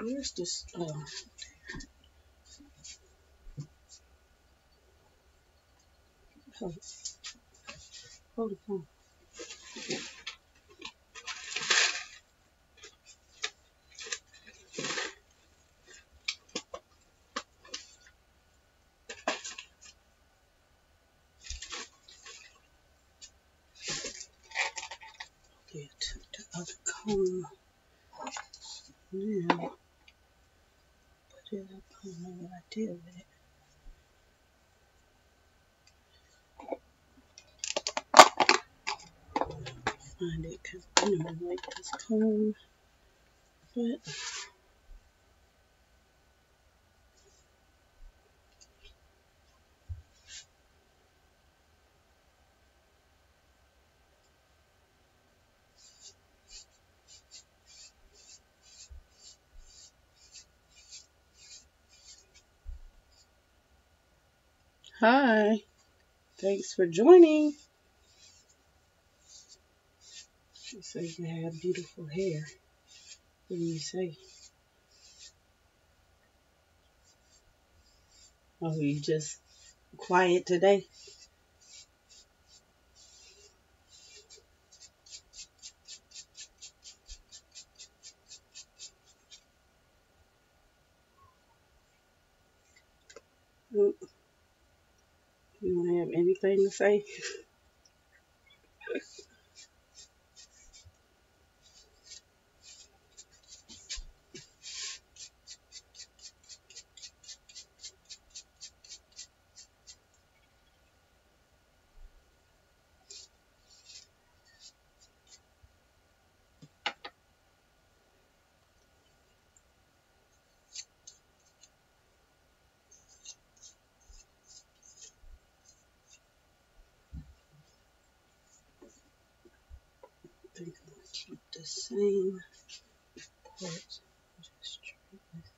where's this? Hold the phone. Yeah, took the other comb. Now, put it up. I don't know what I did with it. Find it, because I don't like this comb. But hi, thanks for joining. She says you have beautiful hair. What do you say? Oh, you just quiet today? You don't have anything to say? I think I'm going to keep the same part. Just try this.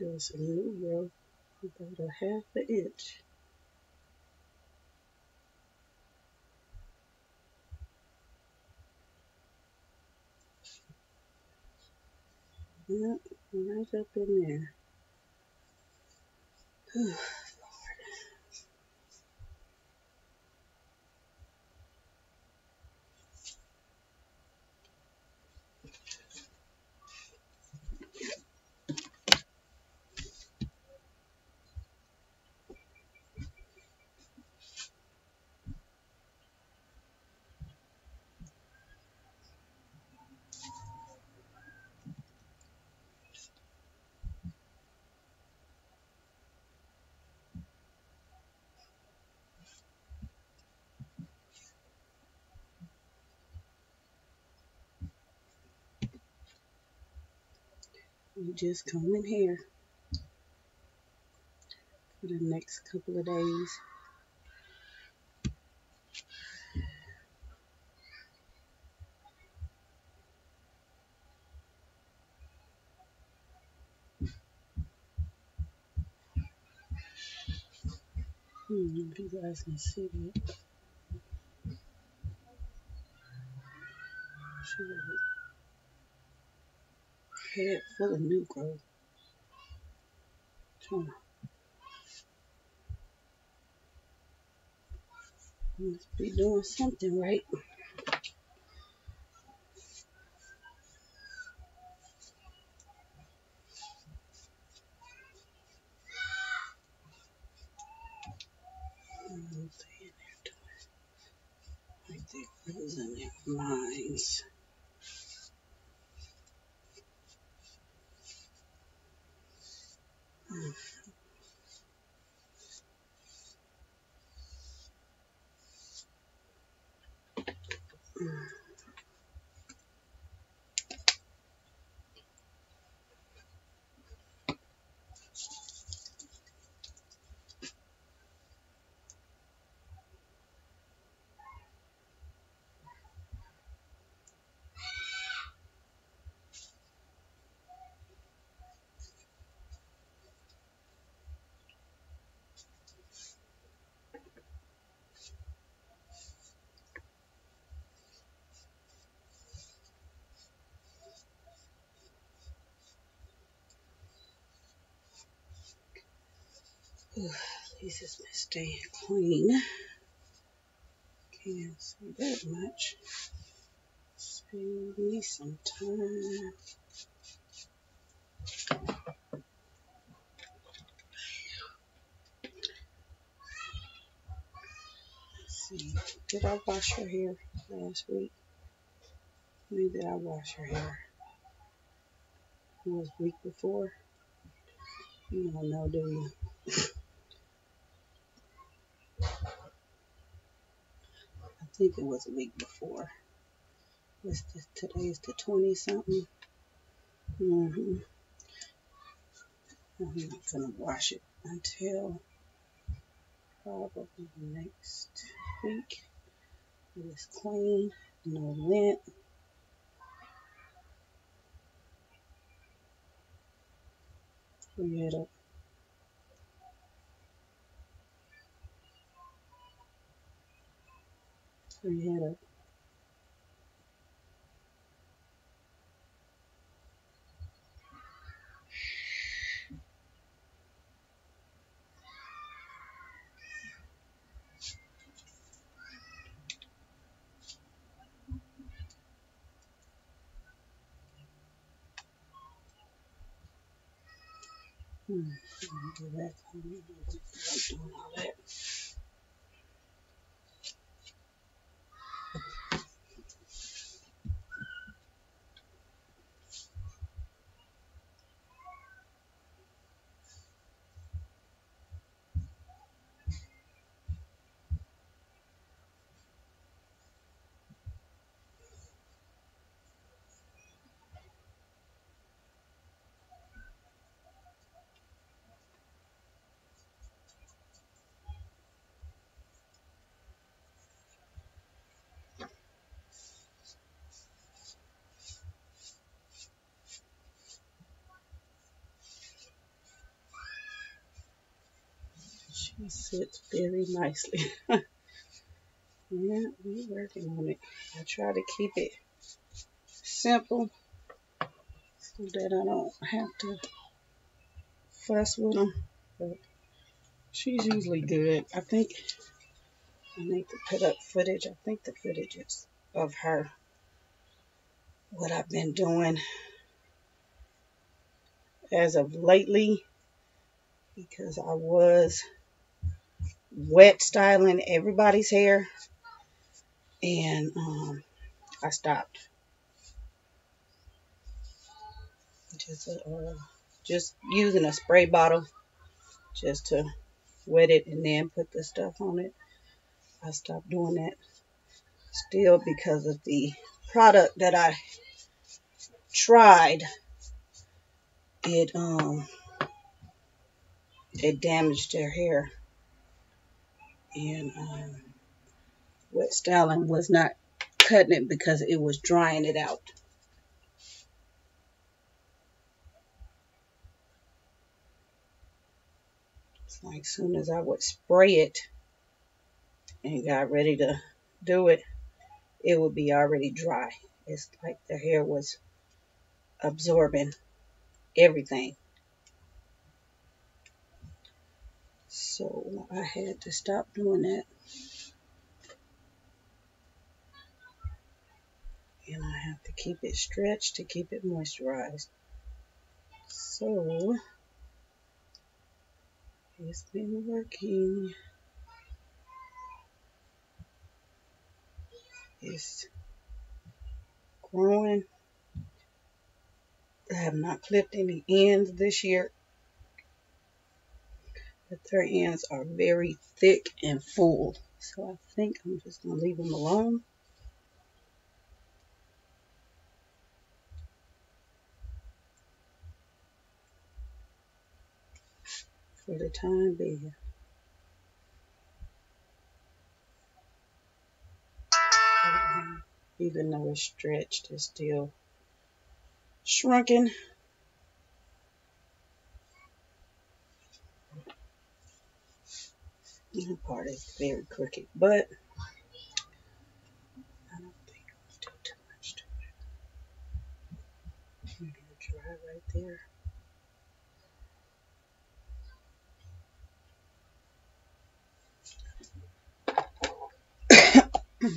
There's a new growth, about a half an inch. Yep, right up in there. You just come in here for the next couple of days. If you guys can see it. She got a head full of new growth. Must be doing something right. Like they're losing their minds. At least it's been staying clean. Can't say that much. Save me some time. Let's see. Did I wash her hair last week? When did I wash her hair? It was week before. You don't know, do you? I think it was a week before. Today's the 20 something. I'm not gonna wash it until probably next week. It is clean, no lint. Put your head up. Put your head up. Do that. I'm doing all that. She sits very nicely. Yeah, we're working on it. I try to keep it simple so that I don't have to fuss with them. But she's usually good. I think I need to put up footage. I think the footage is of her. What I've been doing as of lately, because I was wet styling everybody's hair, and I stopped. Just using a spray bottle just to wet it and then put the stuff on it. I stopped doing that. Still, because of the product that I tried, it damaged their hair, and wet styling was not cutting it because it was drying it out. It's like as soon as I would spray it and got ready to do it, it would be already dry. It's like the hair was absorbing everything. So I had to stop doing that. And I have to keep it stretched to keep it moisturized. So it's been working. It's growing. I have not clipped any ends this year, but their ends are very thick and full. So I think I'm just going to leave them alone. For the time being. Even though it's stretched, it's still shrunken. This part is very crooked, but I don't think I'll do too much to it. I'm going to dry right there. What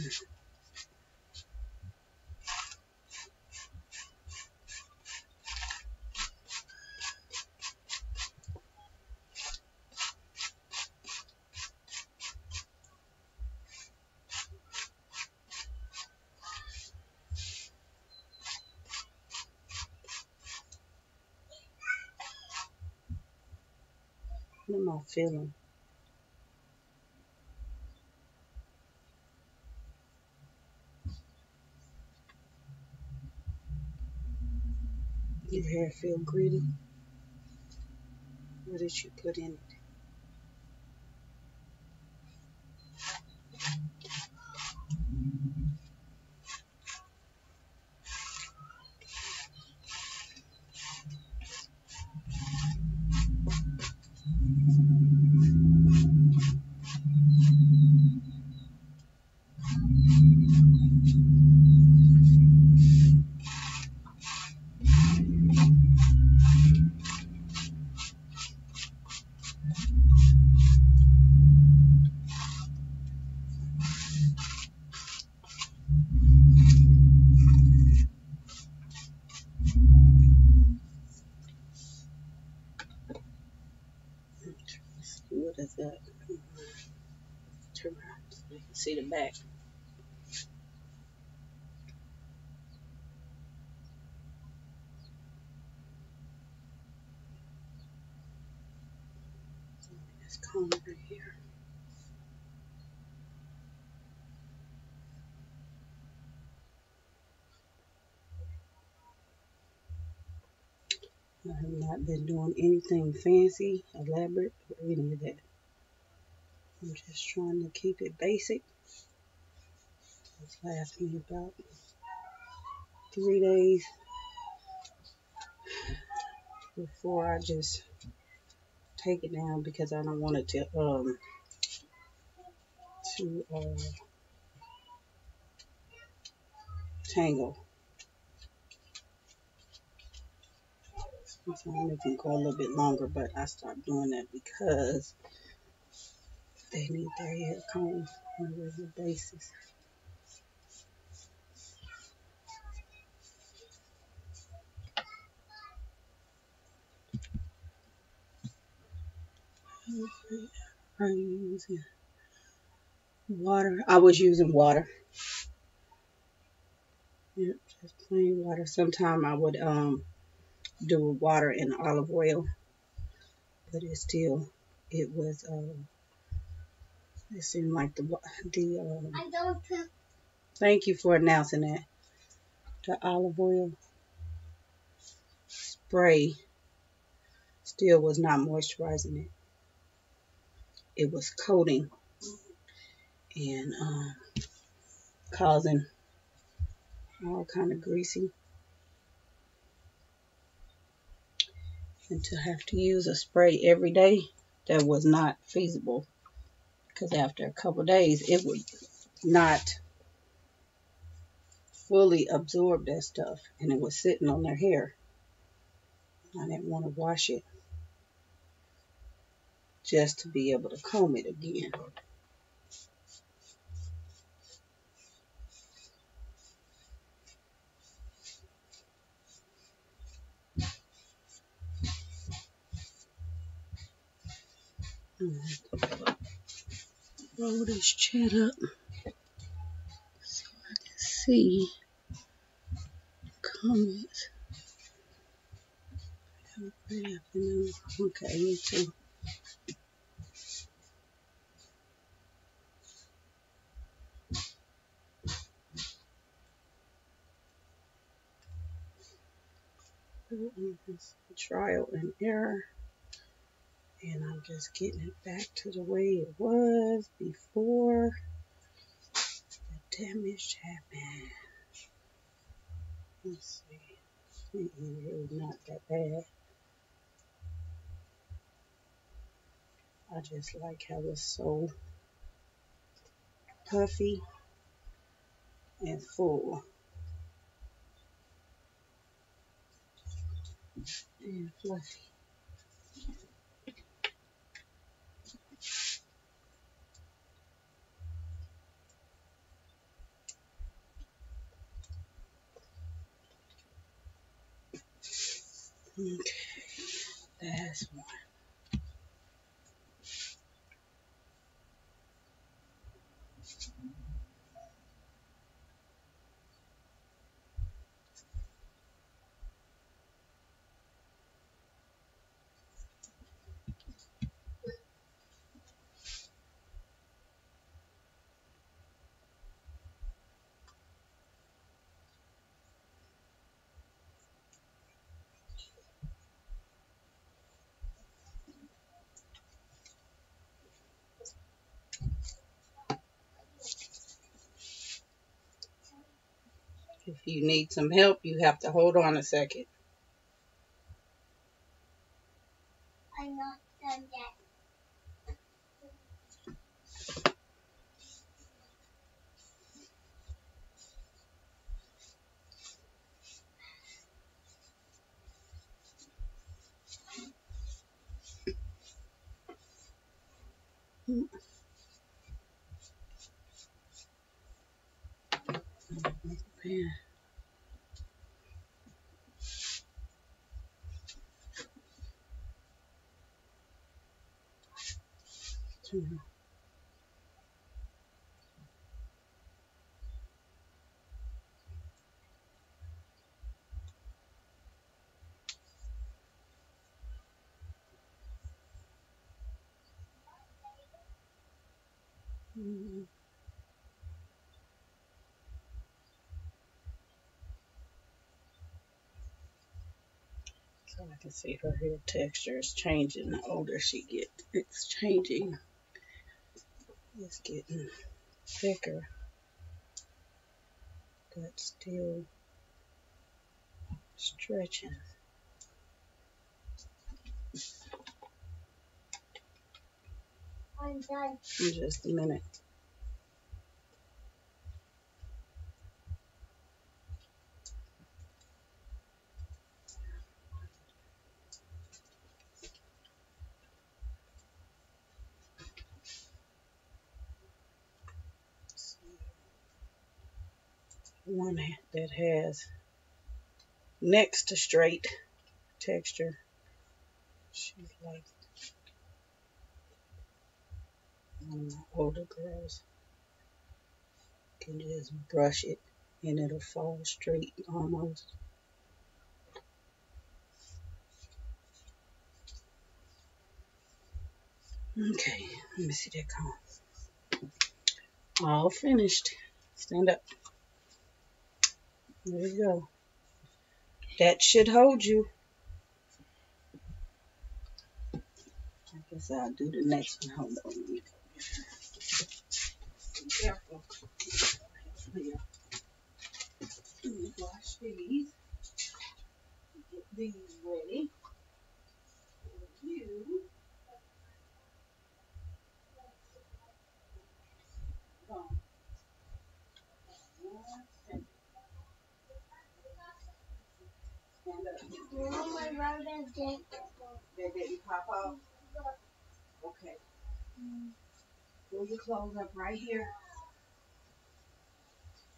am I feeling? Your hair feel gritty? What did you put in it? What is that? Turn around so you can see the back. This comb right here. I have not been doing anything fancy, elaborate, or any of that. I'm just trying to keep it basic. It's lasted me about 3 days before I just take it down because I don't want it to tangle. So I'm making it go a little bit longer, but I stopped doing that because they need their hair combed on a regular basis. Are you using water? I was using water. Yep, just plain water. Sometimes I would do water and olive oil, but it was it seemed like the I don't. Thank you for announcing that. The olive oil spray still was not moisturizing it. It was coating and causing all kind of greasy. And to have to use a spray every day, that was not feasible. Because after a couple days, it would not fully absorb that stuff. And it was sitting on their hair. I didn't want to wash it just to be able to comb it again. Roll this chat up so I can see comments. Have a great afternoon. Okay, you too. Trial and error. And I'm just getting it back to the way it was before the damage happened. Let's see. It's really not that bad. I just like how it's so puffy and full and fluffy. Okay, that's one. If you need some help, you have to hold on a second. I'm not done yet. Man. So I can see her hair texture is changing the older she gets. It's changing. It's getting thicker, but still stretching. I'm done. In just a minute. One that has next to straight texture. She's like one of my older girls. Can just brush it and it'll fall straight almost. Okay, let me see that comb. All finished. Stand up. There you go. That should hold you. I guess I'll do the next one. Hold on. Be careful. Let me wash these. Get these ready for you. Stand up. No, my rubber didn't. They didn't pop off? Okay. Pull your clothes up right here.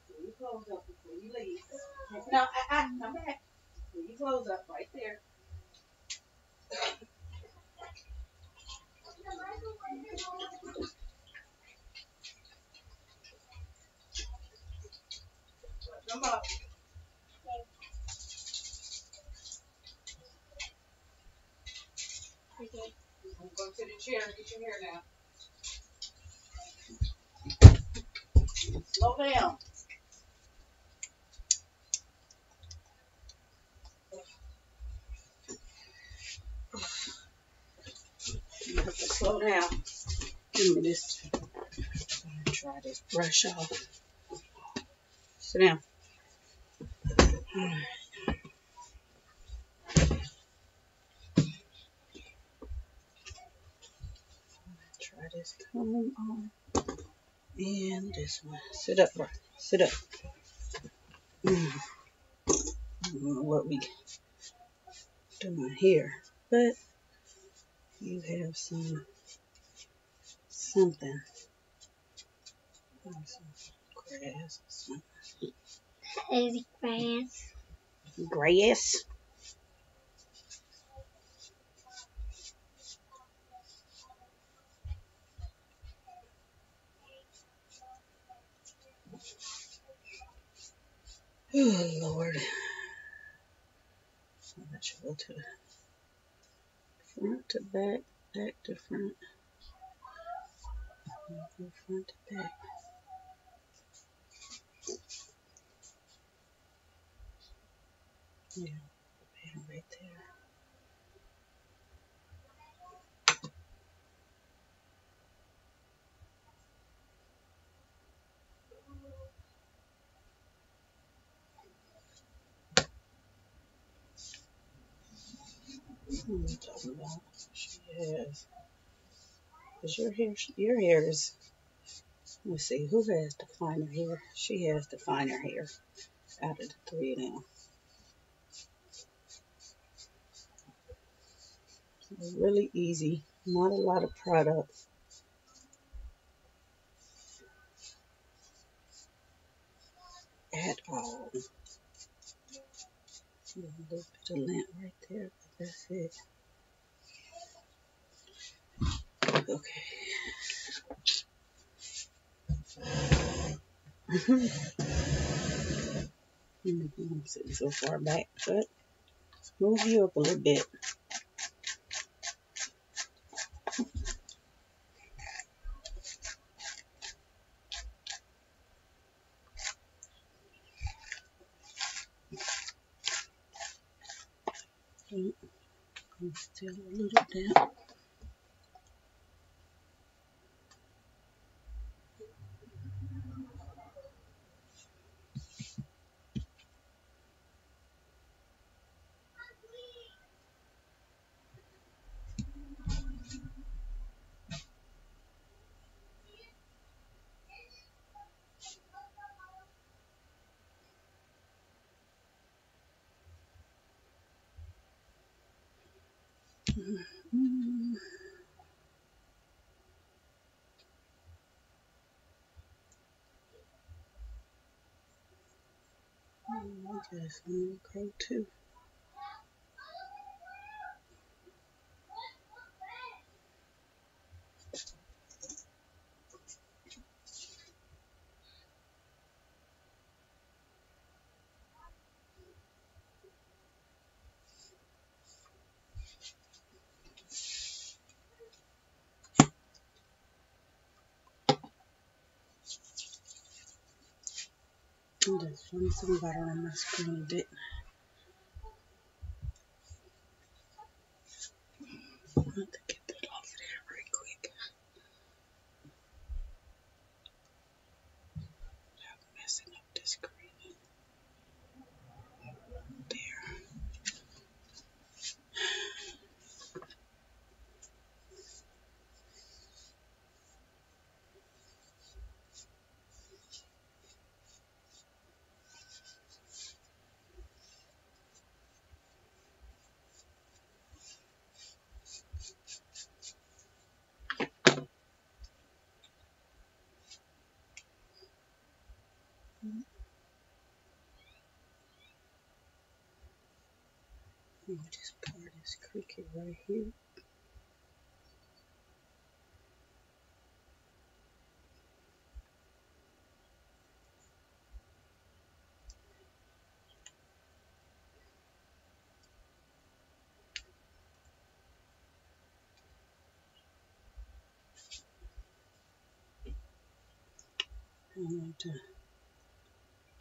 Pull your clothes up before you leave. No, come back. Pull your clothes up right there. Come up. Okay. I'm going to the chair and get your hair now. Slow down. You have to slow down. Give me this. I'm going to try this brush off. Sit down. Try this comb on. And this one. Sit up, bro. Sit up. I don't know what we doing here, but you have something. Some grass or something. It's grass. Grass? Oh, Lord. So that should go to the front to back, back to front. Go front to back. Yeah, band right there. What am I talking about? She has. Cause your hair is. Let's see, who has the finer hair? She has the finer hair out of the three of them. So really easy. Not a lot of product at all. A little bit of lint right there, but that's it. Okay. I'm sitting so far back, but move you up a little bit. I'm still a little damp. I guess I'm gonna grow too. I'm just putting some butter on my screen, didn't I? I have to get that off there right quick. I'm messing up the screen. There. Let me just pour this cricket right here. I want to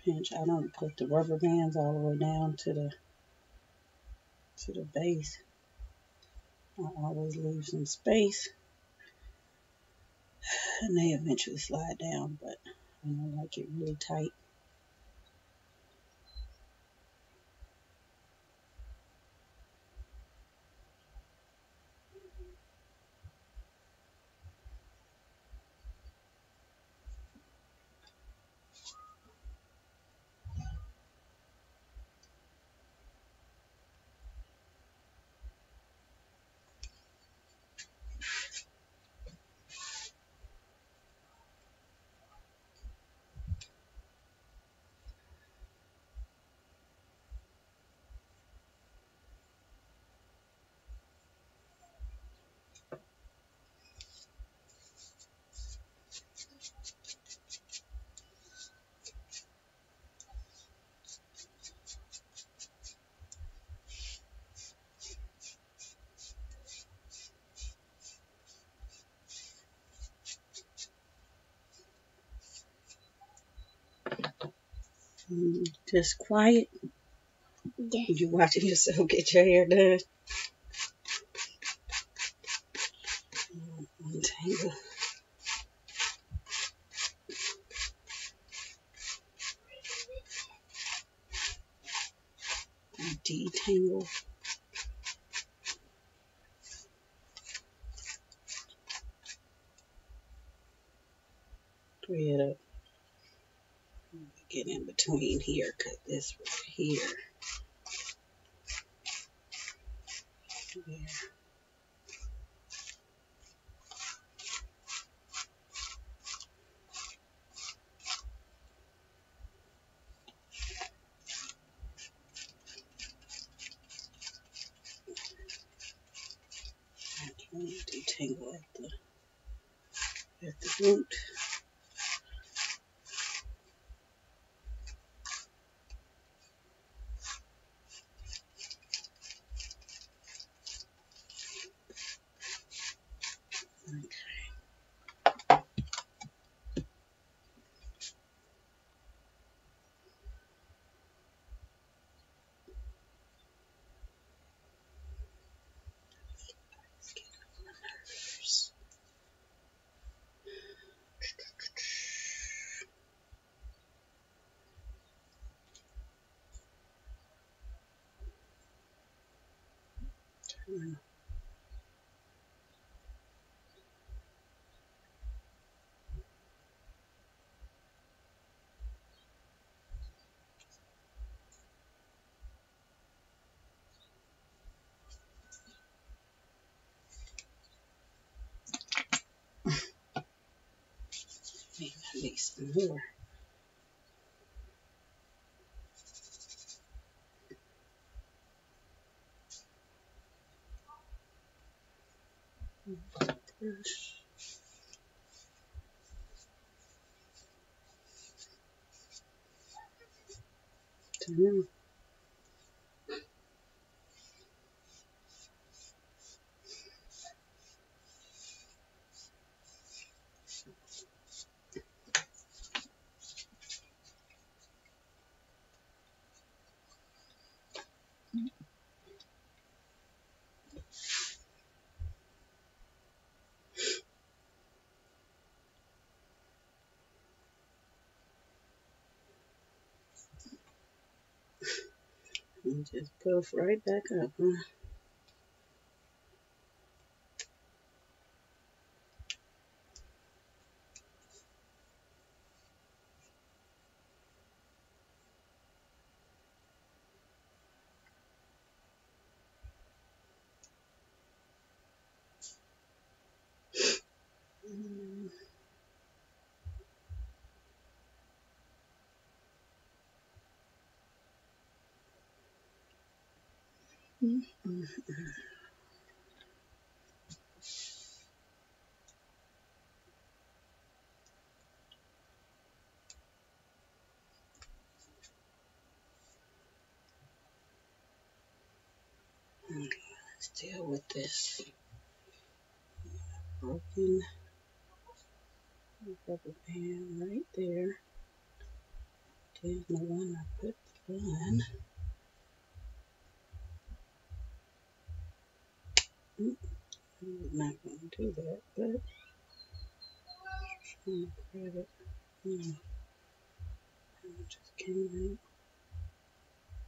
pinch. I don't put the rubber bands all the way down to the base. I always leave some space, and they eventually slide down, but I don't like it really tight. Just quiet. Yeah. You watching yourself get your hair done. Untangle. Detangle. Thread up. Get in between here. Cut this right here. There. Detangle at the root. Maybe I need some more. Brush. Tamara. And just puff right back up, huh? Let's deal with this broken rubber band right there. There's the one I put the bun. I'm not going to do that, but I'm going to grab it. I just came out.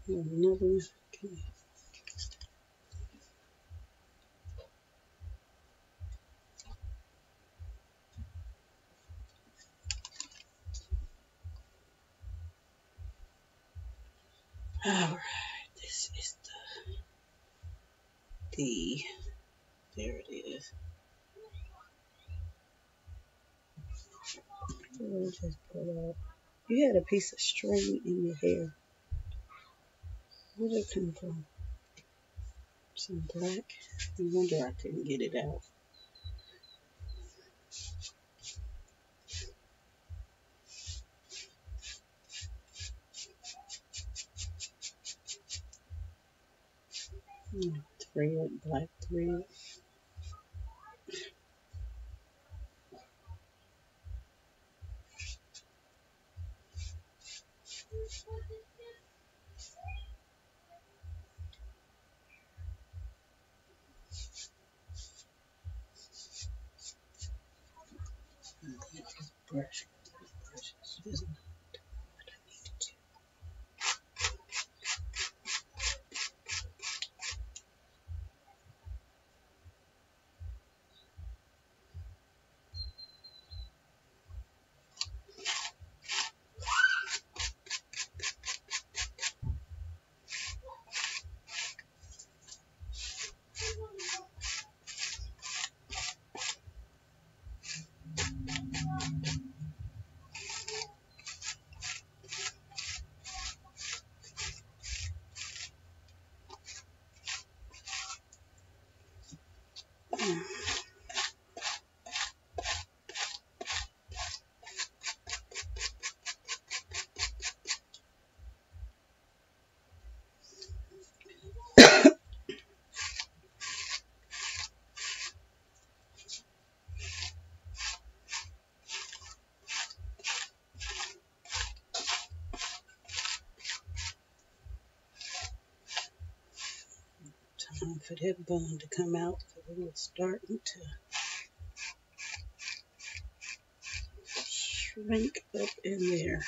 Another one. Okay. Alright, this is there it is. We'll just pull out. You had a piece of string in your hair. Where did it come from? Some black. No wonder I couldn't get it out. Thread, black thread. time for that bun to come out because it was starting to shrink up in there.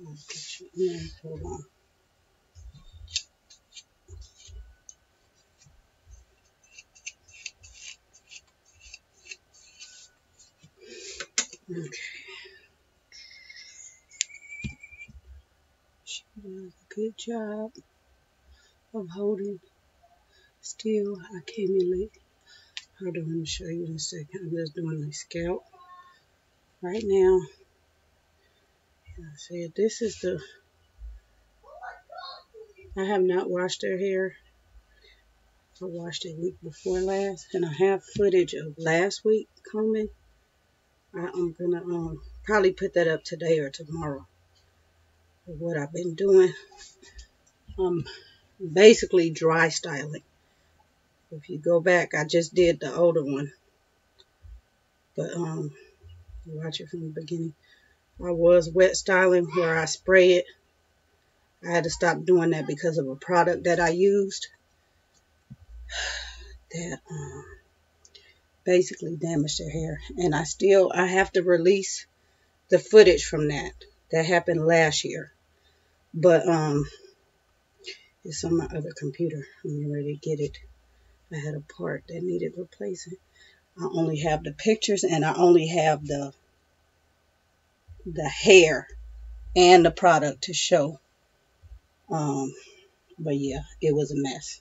I'll get you in. Hold on. Okay. She does a good job of holding still. I came in late. Hold on, let me show you in a second. I'm just doing the scalp right now. And I said this is the, I have not washed her hair. I washed it week before last, and I have footage of last week combing. I'm gonna probably put that up today or tomorrow of what I've been doing. Basically dry styling. If you go back, I just did the older one, but watch it from the beginning. I was wet styling where I spray it. I had to stop doing that because of a product that I used that basically damaged their hair, and I have to release the footage from that. That happened last year, but it's on my other computer. I'm ready to get it. I had a part that needed replacing. I only have the pictures, and I only have the hair and the product to show. But yeah, it was a mess.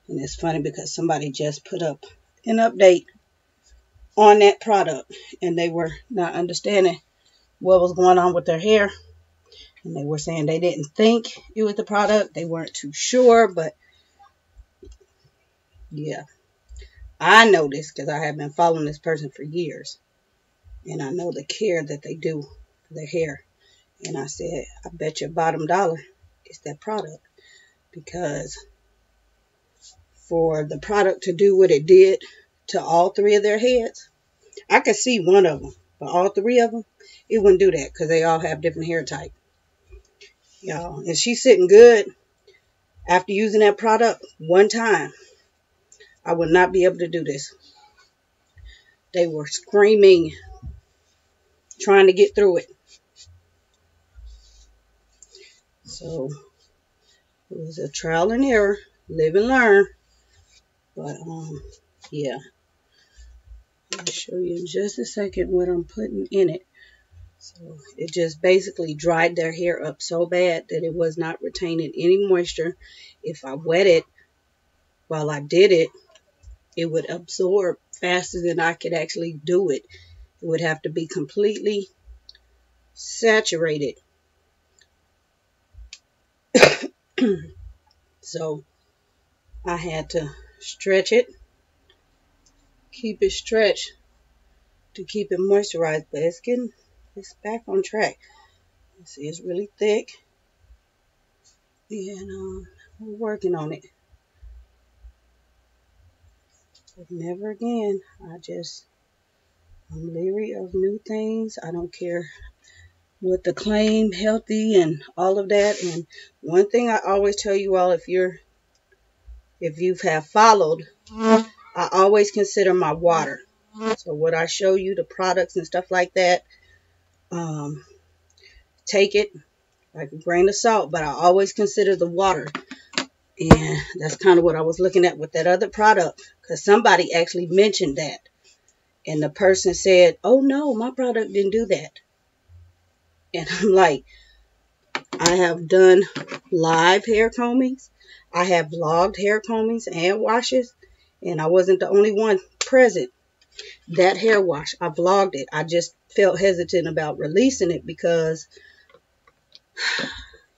And it's funny because somebody just put up an update on that product, and they were not understanding what was going on with their hair. And they were saying they didn't think it was the product. They weren't too sure, but yeah. I know this because I have been following this person for years. And I know the care that they do for their hair. And I said, I bet your bottom dollar it's that product. Because for the product to do what it did to all three of their heads, I could see one of them. But all three of them, it wouldn't do that because they all have different hair type. Y'all, and she's sitting good after using that product one time. I would not be able to do this. They were screaming, trying to get through it. So it was a trial and error, live and learn. But yeah, I'll show you in just a second what I'm putting in it. So it just basically dried their hair up so bad that it was not retaining any moisture. If I wet it while I did it, it would absorb faster than I could actually do it. It would have to be completely saturated. So I had to stretch it, keep it stretched to keep it moisturized, but it's back on track. See, it's really thick, and we're working on it. But never again. I'm leery of new things. I don't care what the claim, healthy and all of that. And one thing I always tell you all, if you have followed, I always consider my water. So what I show you, the products and stuff like that, take it like a grain of salt, but I always consider the water. And that's kind of what I was looking at with that other product, because somebody actually mentioned that. And the person said, oh no, my product didn't do that. And I'm like, I have done live hair combings. I have vlogged hair combings and washes. And I wasn't the only one present. That hair wash, I vlogged it. I just felt hesitant about releasing it because,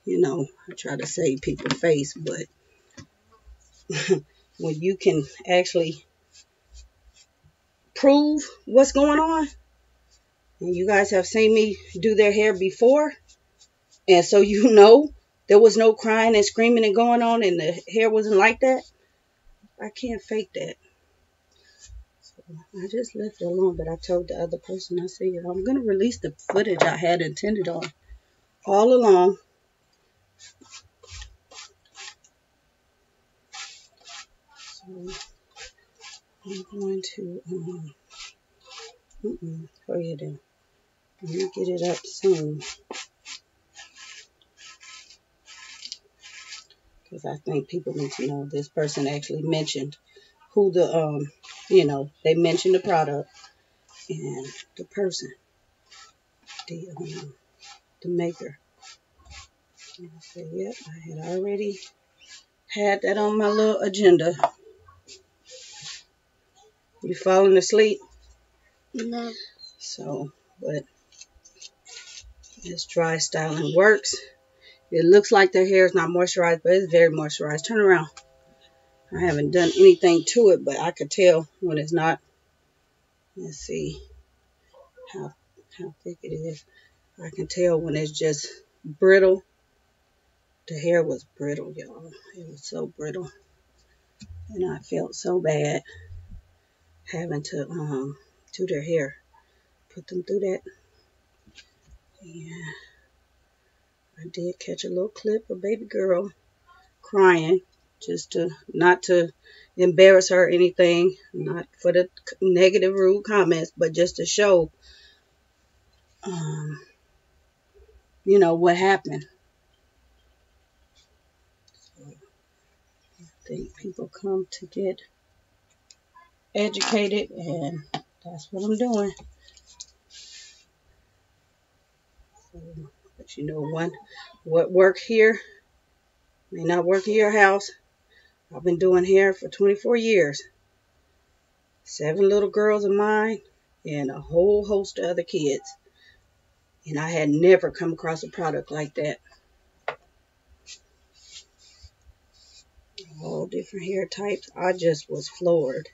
you know, I try to save people's face. But when you can actually prove what's going on, And you guys have seen me do their hair before. And so you know there was no crying and screaming and going on and the hair wasn't like that. I can't fake that. So I just left it alone, but I told the other person, I said, I'm going to release the footage I had intended on all along. So I'm going to, oh yeah, then. Let me get it up soon. Because I think people need to know this person actually mentioned who the, they mentioned the product and the person, the maker. And I said, yep, I had already had that on my little agenda. You falling asleep? No. So, but this dry styling works. It looks like their hair is not moisturized, but it's very moisturized. Turn around. I haven't done anything to it, but I could tell when it's not. Let's see how thick it is. I can tell when it's just brittle. The hair was brittle, y'all. It was so brittle. And I felt so bad having to do their hair. Put them through that. Yeah. I did catch a little clip of baby girl crying, just not to embarrass her or anything, not for the negative rude comments, but just to show what happened. So I think people come to get educated, and that's what I'm doing. So, but what worked here may not work in your house. I've been doing hair for 24 years. 7 little girls of mine and a whole host of other kids. And I had never come across a product like that. All different hair types. I just was floored.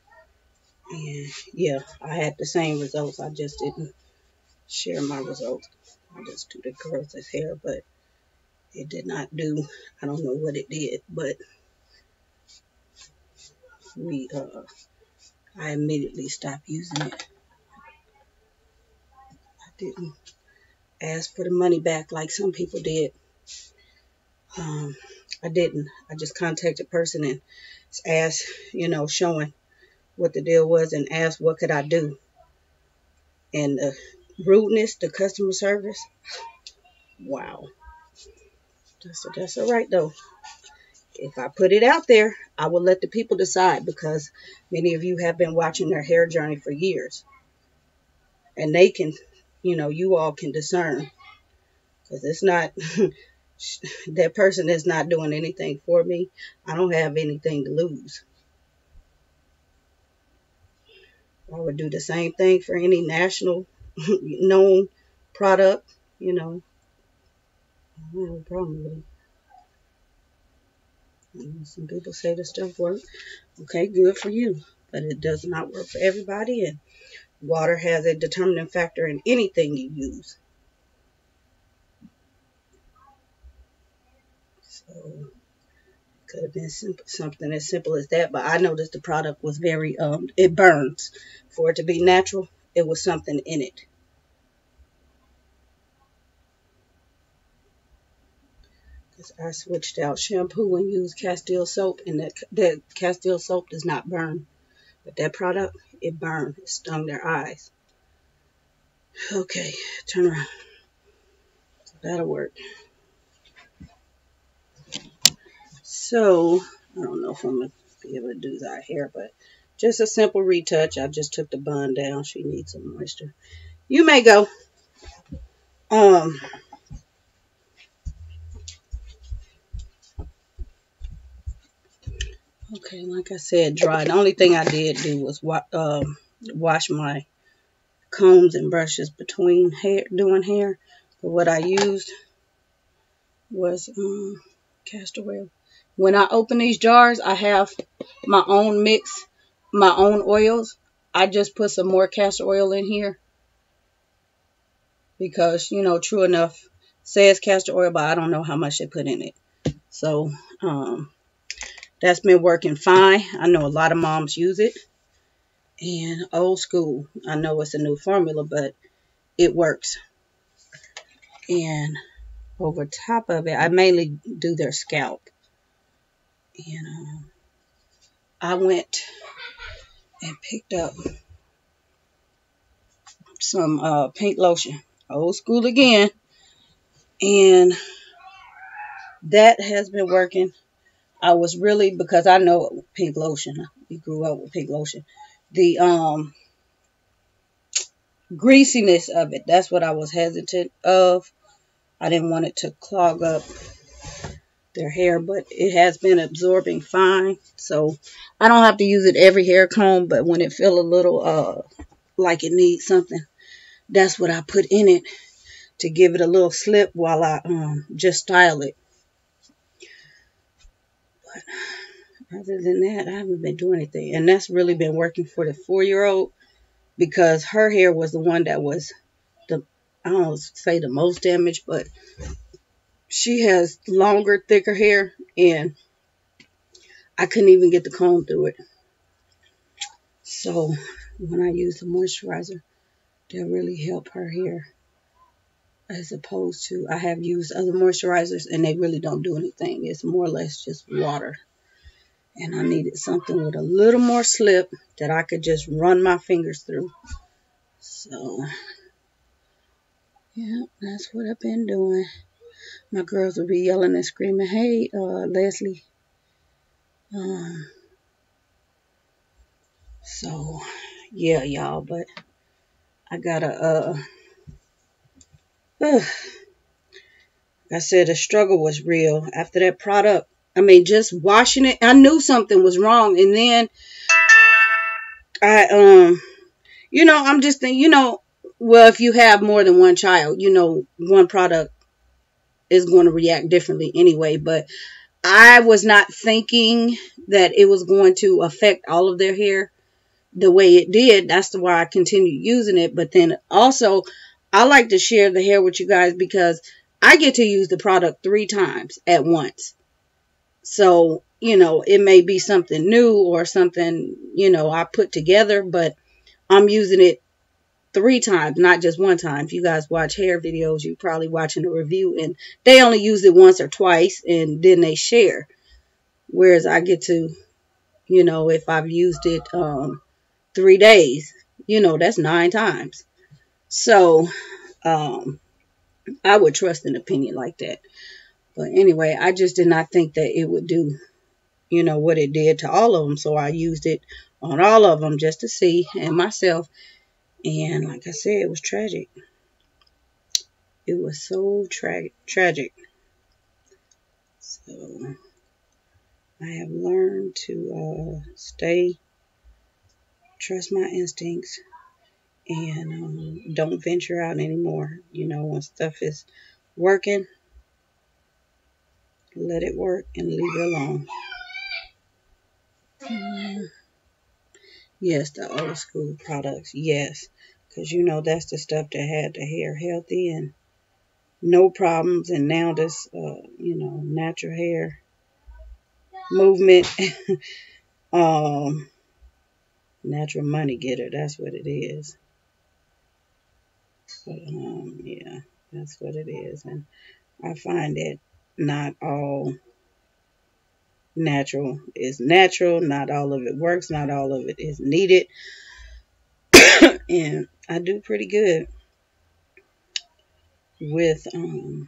And yeah, I had the same results. I just didn't share my results. I just do the girls' hair, but it did not do, I don't know what it did, but I immediately stopped using it. I didn't ask for the money back like some people did. I didn't. I just contacted a person and asked, showing what the deal was and asked what could I do. And the rudeness, the customer service, wow. That's all right though. If I put it out there, I will let the people decide, because many of you have been watching their hair journey for years. And they can, you all can discern. Because it's not, that person is not doing anything for me. I don't have anything to lose. I would do the same thing for any national known product, I don't have a problem with it. Some people say the stuff works. Okay, good for you. But it does not work for everybody, and water has a determining factor in anything you use. So it could have been something as simple as that, but I noticed the product was very, it burns. For it to be natural, it was something in it. Because I switched out shampoo and used Castile soap, and that Castile soap does not burn. But that product, it burned. It stung their eyes. Okay, turn around. So that'll work. So, I don't know if I'm going to be able to do that hair, but just a simple retouch. I just took the bun down. She needs some moisture. You may go. Okay, like I said, dry. The only thing I did do was wash my combs and brushes between doing hair. But what I used was castor oil. When I open these jars, I have my own mix, my own oils. I just put some more castor oil in here because, you know, true enough, says castor oil, but I don't know how much they put in it. So, that's been working fine. I know a lot of moms use it. And old school, I know it's a new formula, but it works. And over top of it, I mainly do their scalp. And I went and picked up some pink lotion. Old school again. And that has been working. I was really, because I know pink lotion. We grew up with pink lotion. The greasiness of it, that's what I was hesitant of. I didn't want it to clog up their hair, but it has been absorbing fine. So I don't have to use it every hair comb, but when it feel a little like it needs something, that's what I put in it to give it a little slip while I just style it. But other than that, I haven't been doing anything. And that's really been working for the 4-year-old, because her hair was the one that was the, I don't say the most damaged, but she has longer, thicker hair, and I couldn't even get the comb through it. So when I use the moisturizer, they'll really help her hair, as opposed to, I have used other moisturizers and they really don't do anything. It's more or less just water. And I needed something with a little more slip that I could just run my fingers through. So, yeah, that's what I've been doing. My girls will be yelling and screaming, hey, Leslie. So, yeah, y'all, but I gotta, like I said, the struggle was real after that product. I mean, just washing it, I knew something was wrong. And then I, you know, I'm just thinking, you know, well, if you have more than one child, you know, one product is going to react differently anyway. But I was not thinking that it was going to affect all of their hair the way it did. That's why I continued using it. But then also, I like to share the hair with you guys because I get to use the product 3 times at once. So, you know, it may be something new or something, you know, I put together, but I'm using it 3 times, not just 1 time. If you guys watch hair videos, you're probably watching a review and they only use it once or twice and then they share. Whereas I get to, you know, if I've used it 3 days, you know, that's 9 times. So, I would trust an opinion like that. But anyway, I just did not think that it would do, you know, what it did to all of them. So I used it on all of them just to see, and myself. And like I said, it was tragic. It was so tragic. So I have learned to trust my instincts, and don't venture out anymore. You know, when stuff is working, let it work and leave it alone. Yes, the old school products, yes. Because, you know, that's the stuff that had the hair healthy and no problems. And now this, you know, natural hair movement, natural money getter, that's what it is. But, yeah, that's what it is. And I find that not all natural is natural. Not all of it works. Not all of it is needed. And I do pretty good with the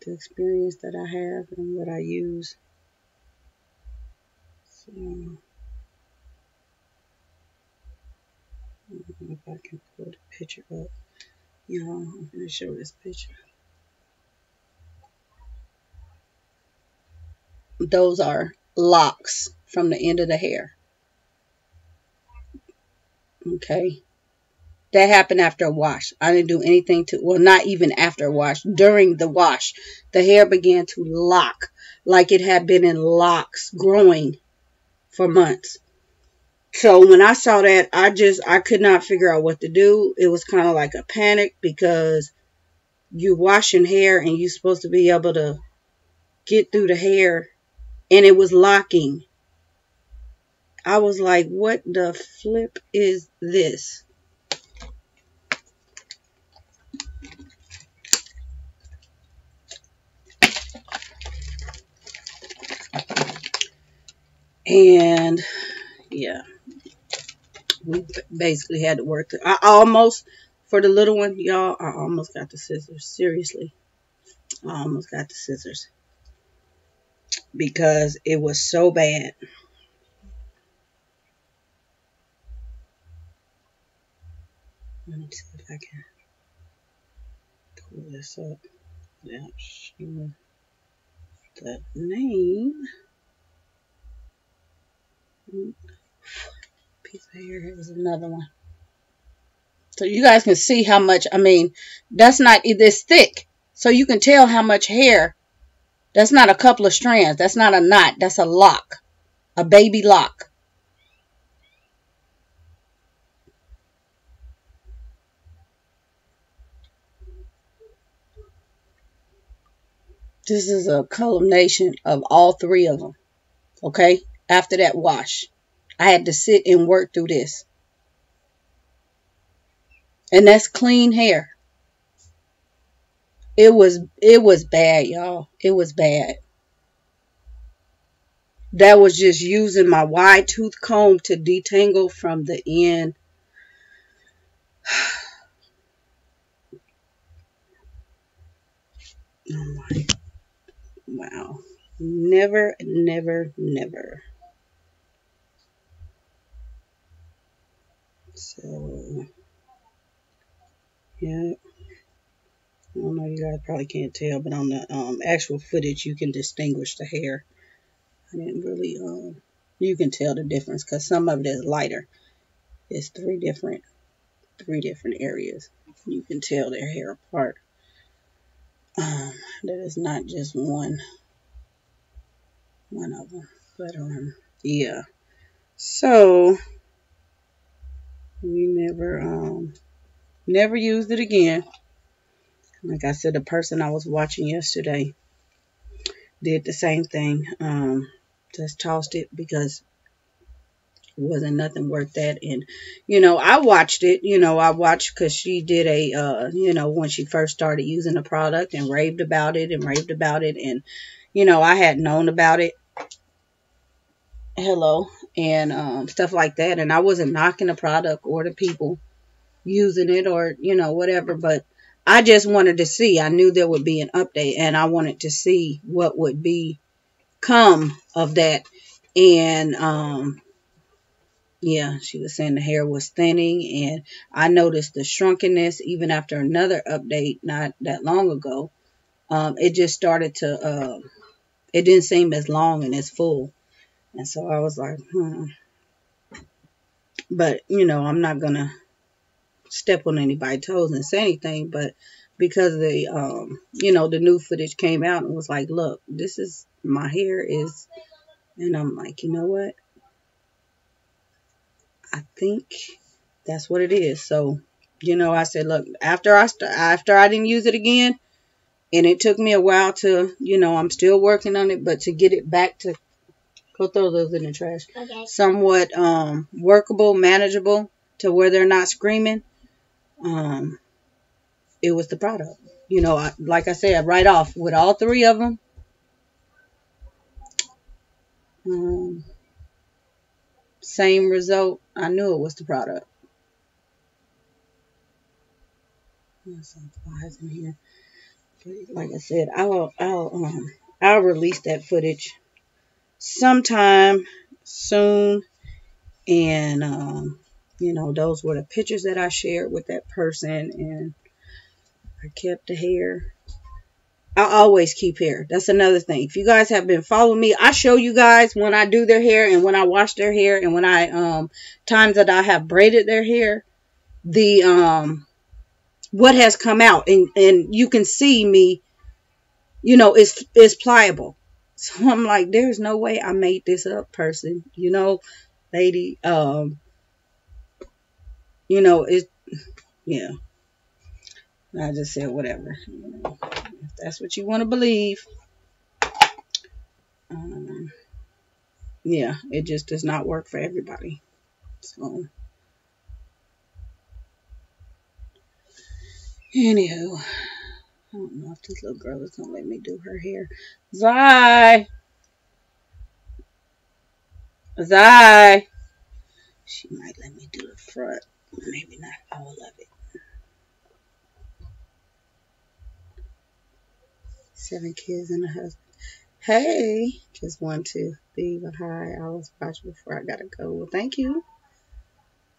experience that I have and what I use. So, I don't know if I can pull the picture up. You know, I'm going to show this picture. Those are locks from the end of the hair. Okay. That happened after a wash. I didn't do anything to, well, not even after a wash. During the wash, the hair began to lock like it had been in locks growing for months. So when I saw that, I could not figure out what to do. It was kind of like a panic because you washing hair and you're supposed to be able to get through the hair, and it was locking. I was like, what the flip is this? And yeah, we basically had to work. I almost, for the little one, y'all, I almost got the scissors. Seriously, I almost got the scissors because it was so bad. Let me see if I can pull this up without showing the name. Piece of hair. Here was another one. So you guys can see how much, I mean, that's not this thick. So you can tell how much hair. That's not a couple of strands. That's not a knot. That's a lock. A baby lock. This is a culmination of all three of them. Okay? After that wash, I had to sit and work through this. And that's clean hair. It was bad, y'all. It was bad. That was just using my wide tooth comb to detangle from the end. Oh my. Wow. Never, never, never. So, yeah. I don't know, you guys probably can't tell, but on the actual footage, you can distinguish the hair. I didn't really, you can tell the difference because some of it is lighter. It's three different areas. You can tell their hair apart. That is not just one of them, but yeah. So we never used it again. Like I said, the person I was watching yesterday did the same thing. Just tossed it because it wasn't nothing worth that. And, I watched it. I watched because she did when she first started using the product and raved about it. And, I had known about it. Hello. And stuff like that. And I wasn't knocking the product or the people using it or, whatever. But I just wanted to see. I knew there would be an update, and I wanted to see what would become of that. And yeah, she was saying the hair was thinning, and I noticed the shrunkenness even after another update not that long ago. It just started to it didn't seem as long and as full. And so I was like, But, I'm not gonna step on anybody's toes and say anything, but because the the new footage came out and was like, look, this is my hair is, and I'm like, you know what, I think that's what it is. So I said, look, after I didn't use it again, and it took me a while to, I'm still working on it, but to get it back to, go throw those in the trash, Okay. somewhat workable, manageable, to where they're not screaming. It was the product. Like I said, right off with all three of them. Same result. I knew it was the product. There's some flies in here. But like I said, I'll release that footage sometime soon. And those were the pictures that I shared with that person, and I kept the hair. I always keep hair. That's another thing. If you guys have been following me, I show you guys when I do their hair and when I wash their hair and when I times that I have braided their hair, the what has come out, and you can see me, it's pliable. So I'm like, there's no way I made this up, person. lady, you know, it, yeah. I just said whatever. You know, if that's what you want to believe. Um, yeah, it just does not work for everybody. So, anywho, I don't know if this little girl is gonna let me do her hair. Zai, Zai. She might let me do the front, maybe not all of it. 7 kids and a husband. Hey, just want to leave a hi. I was watching before I gotta go. Well, thank you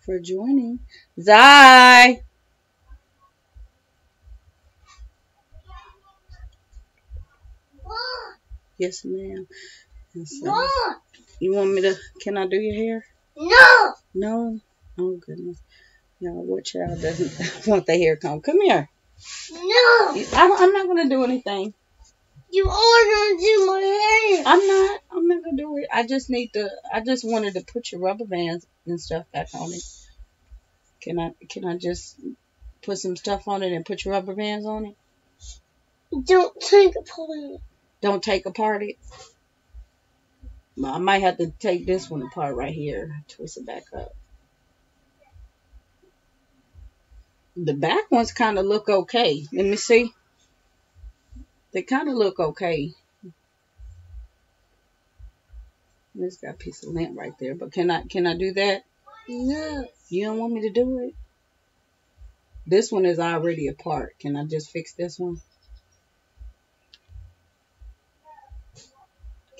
for joining. Zai. Yes, ma'am. So, you want me to, can I do your hair? No. No? Oh, goodness. Y'all, what child doesn't want their hair combed? Come here. No. I'm not going to do anything. You are going to do my hair. I'm not going to do it. I just wanted to put your rubber bands and stuff back on it. Can I just put some stuff on it and put your rubber bands on it? Don't take apart it. Don't take apart it? I might have to take this one apart right here. Twist it back up. The back ones kind of look okay. Let me see. They kind of look okay. This got a piece of lint right there. But can I do that? No. You don't want me to do it? This one is already apart. Can I just fix this one?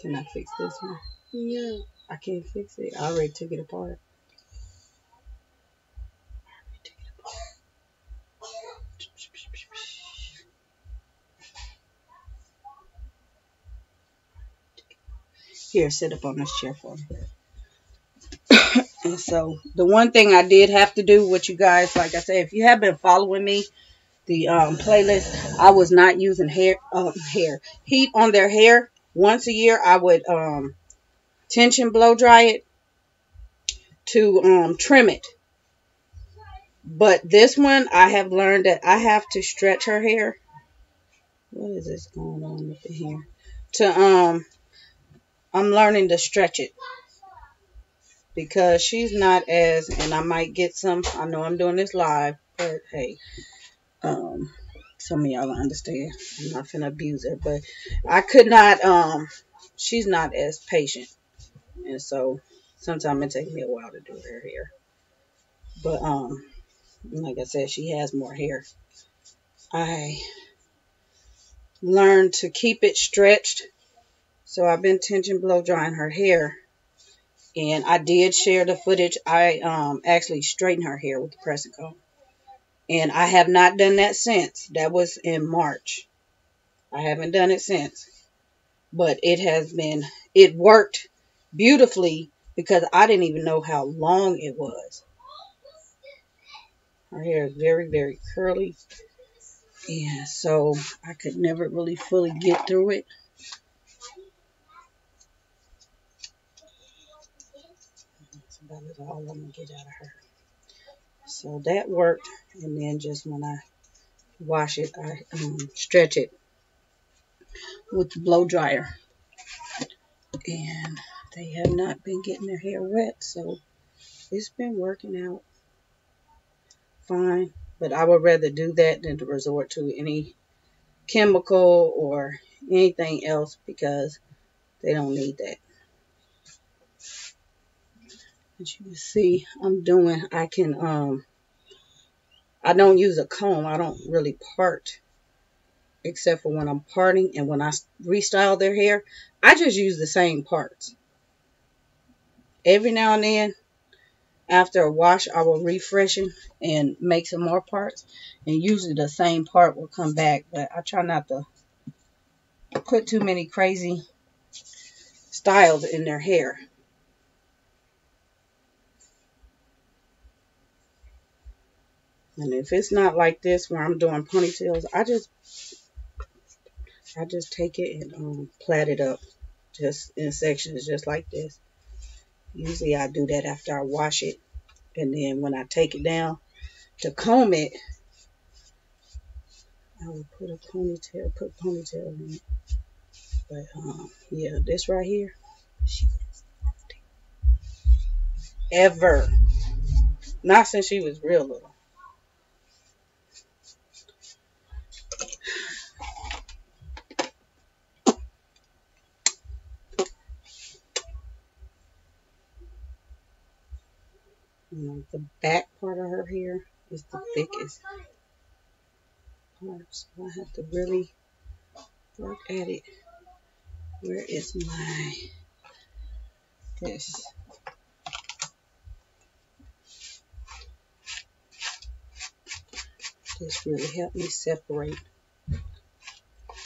Can I fix this one? No. I can't fix it. I already took it apart. Here, sit up on this chair for me. And so, the one thing I did have to do with you guys, like I said, if you have been following me, the playlist, I was not using heat on their hair. Once a year, I would tension blow dry it to trim it. But this one, I have learned that I have to stretch her hair. What is this going on up in here? I'm learning to stretch it. Because she's not as, and I might get some, I know I'm doing this live, but hey, some of y'all don't understand. I'm not finna abuse her, but I could not, she's not as patient. And so, sometimes it takes me a while to do her hair. But, like I said, she has more hair. I learned to keep it stretched. So, I've been tension blow drying her hair. And I did share the footage. I actually straightened her hair with the pressing comb. And I have not done that since. That was in March. I haven't done it since. But it worked beautifully because I didn't even know how long it was. Her hair is very, very curly. And so I could never really fully get through it. That's about all I'm going to get out of her. So that worked. And then just when I wash it, I stretch it with the blow dryer. And they have not been getting their hair wet, so it's been working out fine. But I would rather do that than to resort to any chemical or anything else because they don't need that. As you can see, I don't use a comb. I don't really part except for when I'm parting, and when I restyle their hair, I just use the same parts. Every now and then, after a wash, I will refreshen and make some more parts. And usually the same part will come back. But I try not to put too many crazy styles in their hair. And if it's not like this where I'm doing ponytails, I just take it and plait it up just in sections just like this. Usually I do that after I wash it. And then when I take it down to comb it, I will put ponytail in it. But yeah, this right here, she is nasty. Ever. Not since she was real little. The back part of her hair is the thickest part, so I have to really work at it. Where is this? This really helped me separate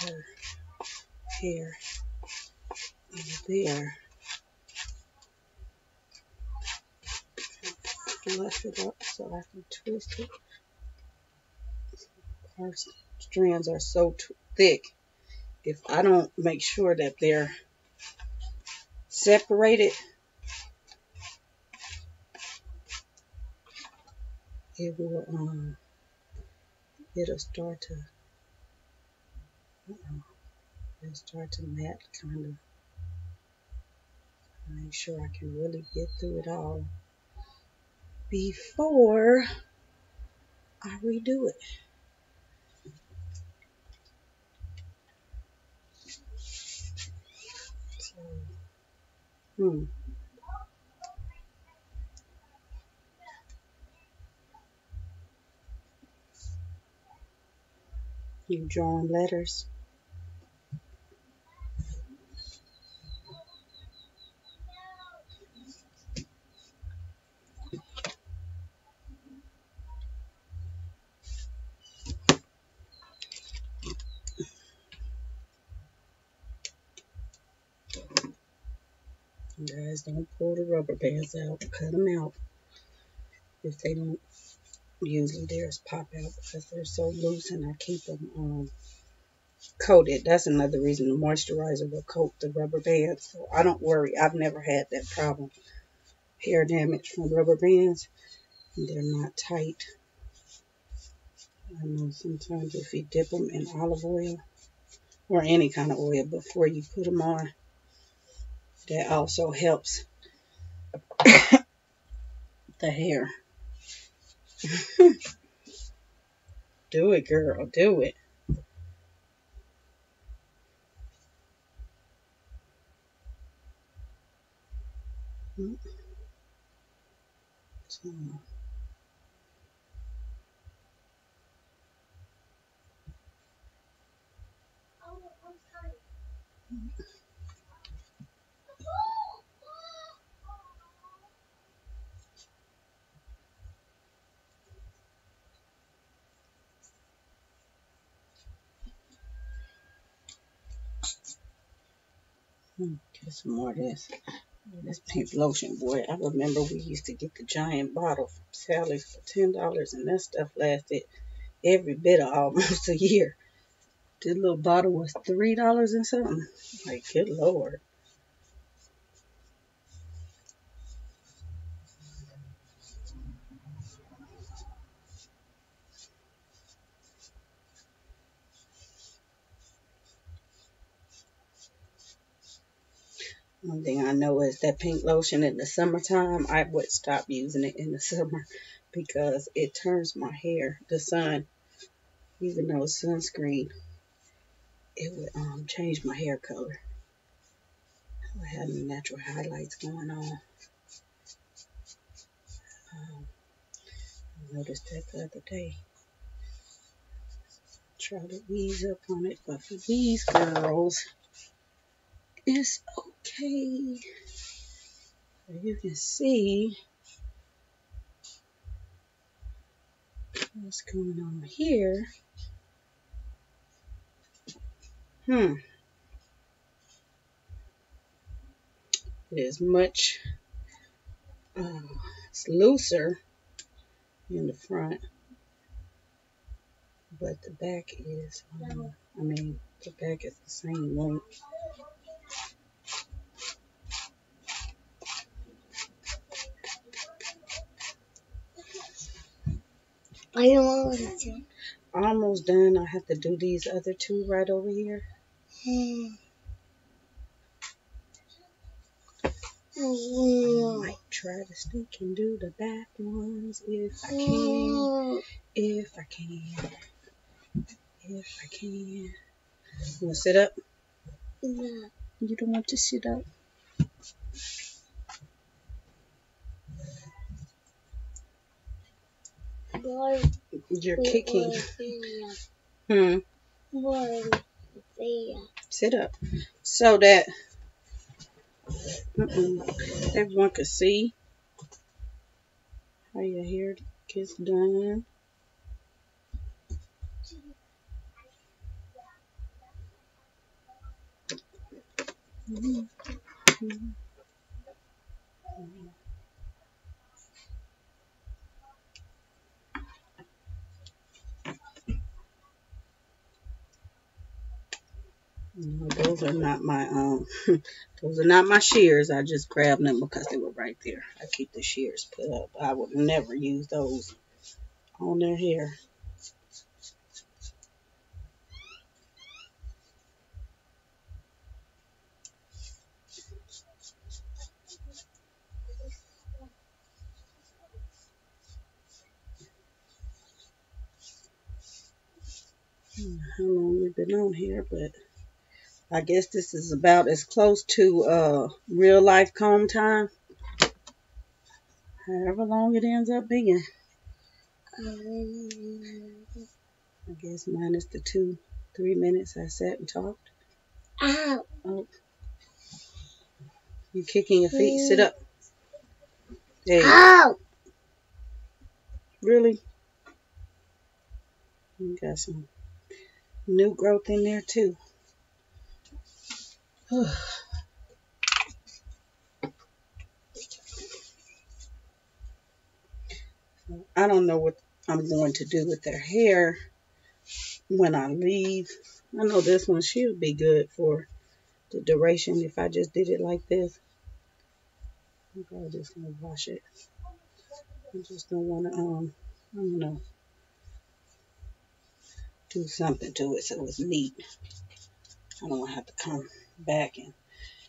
her hair over there. Flush it up so I can twist it. Her strands are so thick. If I don't make sure that they're separated, it will it'll start to mat kind of. Make sure I can really get through it all before I redo it. So, You drawing letters? Guys, don't pull the rubber bands out. Cut them out. If they don't, usually theirs pop out because they're so loose, and I keep them coated. That's another reason the moisturizer will coat the rubber bands. So I don't worry. I've never had that problem. Hair damage from rubber bands. They're not tight. I know sometimes if you dip them in olive oil or any kind of oil before you put them on, that also helps the hair. Do it, girl. Do it. So, get some more of this. This pink lotion, boy. I remember we used to get the giant bottle from Sally's for $10, and that stuff lasted every bit of almost a year. This little bottle was $3 and something. Like, good Lord. One thing I know is that pink lotion in the summertime, I would stop using it in the summer because it turns my hair, the sun, even though it's sunscreen, it would change my hair color. I would have natural highlights going on. I noticed that the other day. Try to ease up on it, but for these girls, it's okay. So you can see what's going on here. It is much, it's looser in the front, but the back is, the back is the same length. I don't want to. Almost done. I have to do these other two right over here. Might try to sneak and do the back ones if I can. If I can. If I can. You want to sit up? No. You don't want to sit up? You're kicking. Sit up. So that everyone could see how your hair gets done. No, those are not my those are not my shears. I just grabbed them because they were right there. I keep the shears put up. I would never use those on their hair. How long we've been on here, but I guess this is about as close to real life comb time. However long it ends up being. I guess minus the 2-3 minutes I sat and talked. Ow. Oh. You kicking your feet? Sit up. Hey. Ow. Really? You got some new growth in there too. I don't know what I'm going to do with their hair when I leave. I know this one should be good for the duration if I just did it like this. I'm probably just going to wash it. I just don't want to, I don't know, do something to it so it's neat. I don't want to have to come back and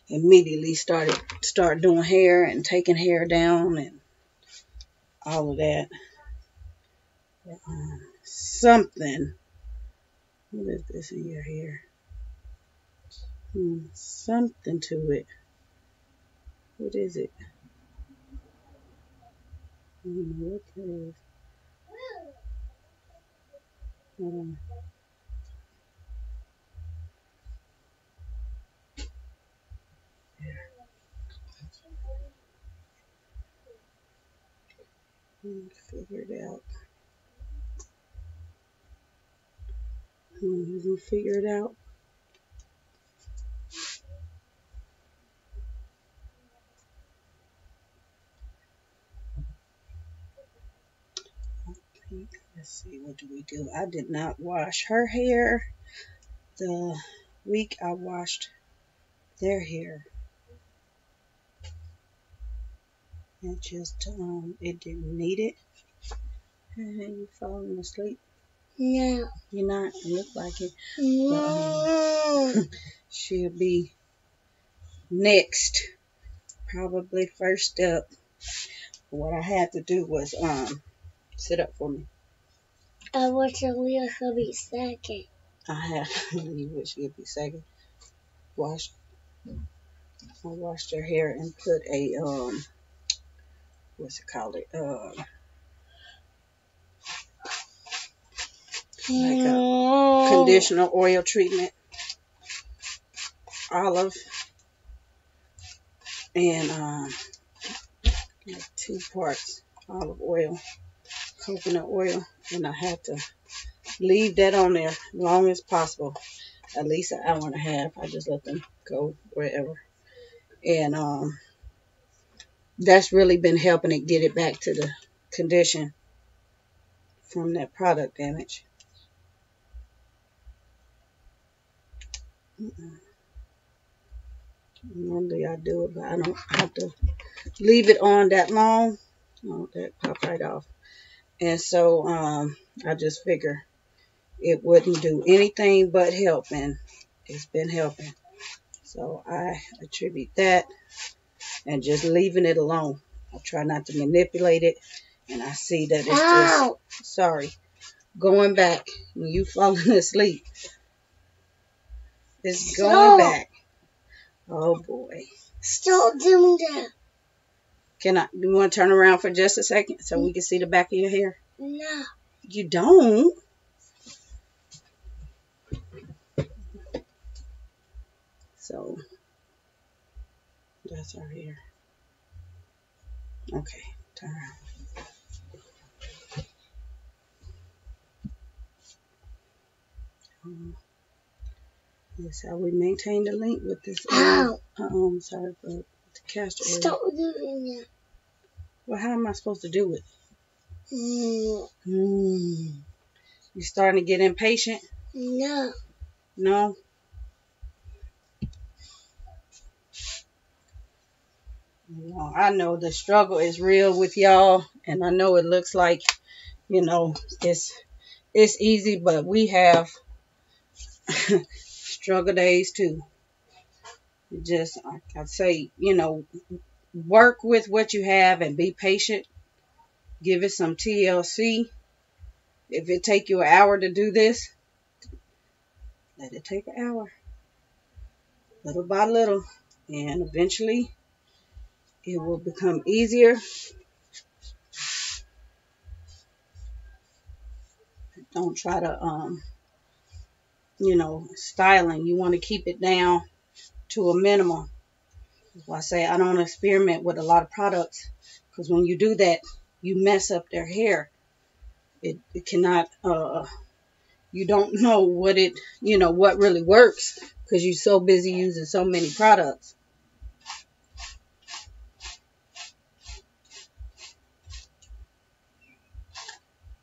immediately start doing hair and taking hair down and all of that. Something. What is this in your hair? Something to it. What is it? I don't know what that is. Hold on. Figure it out. You gonna figure it out? Let's see, what do we do? I did not wash her hair the week I washed their hair. It just, it didn't need it. Hey, you falling asleep? No. You're not? You look like it. No. But, she'll be next. Probably first step. What I had to do was, sit up for me. I wish a little hubby second. You wish you'd be second. I washed her hair and put a, what's it called? Like a conditioner oil treatment. Olive. And, like 2 parts olive oil, coconut oil. And I had to leave that on there as long as possible. At least an hour and a half. I just let them go wherever. And, that's really been helping it get it back to the condition from that product damage. Normally I do it, but I don't have to leave it on that long. Oh, that popped right off. And so I just figure it wouldn't do anything but help, and it's been helping. So I attribute that and just leaving it alone. I try not to manipulate it, and I see that it's just, sorry, going back when you falling asleep. It's going back. Oh boy. Stop doing that. You want to turn around for just a second so we can see the back of your hair? No. You don't? So, that's our hair. Okay, turn around. That's how we maintain the link with this. Sorry, but the castor oil. Stop doing that. Well, how am I supposed to do it? You starting to get impatient? No. No? Well, I know the struggle is real with y'all, and I know it looks like, it's easy, but we have struggle days too. Just, I'd say, work with what you have and be patient. Give it some TLC. If it take you an hour to do this, let it take an hour. Little by little. And eventually, it will become easier. Don't try to, styling. You want to keep it down to a minimum. That's why I say I don't experiment with a lot of products. Because when you do that, you mess up their hair. It cannot, you don't know what what really works. Because you're so busy using so many products.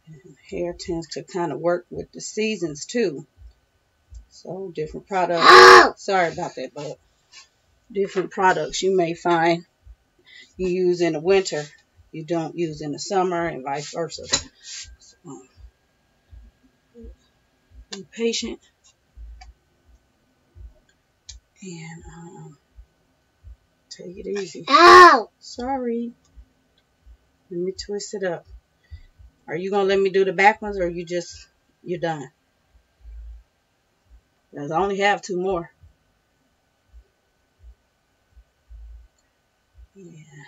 And hair tends to kind of work with the seasons too. So different products. Sorry about that, but different products you may find you use in the winter, you don't use in the summer, and vice versa. So, be patient and take it easy. Ow! Sorry. Let me twist it up. Are you gonna let me do the back ones, or you're done? Because I only have 2 more. Yeah.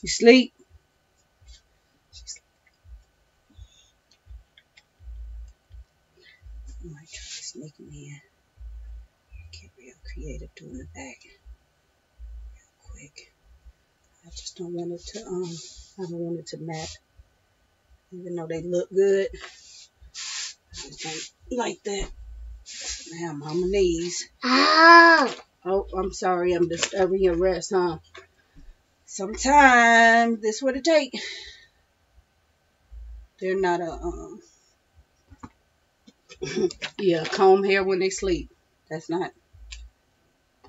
You sleep? I might try to sneak me in. Get real creative doing the back real quick. I just don't want it to I don't want it to match. Even though they look good, I just don't like that. Now I'm on my knees. Ow! Oh, I'm sorry, I'm disturbing your rest, huh? Sometimes this what it take. They're not comb hair when they sleep. That's not.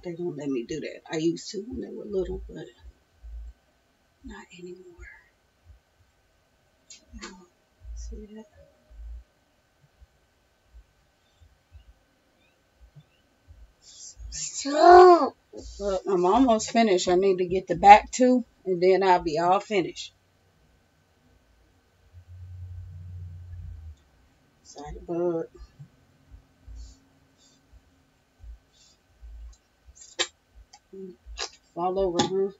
They don't let me do that. I used to when they were little, but not anymore. See that? Stop! Look, I'm almost finished. I need to get the back too, and then I'll be all finished. Side bug. Fall over, huh?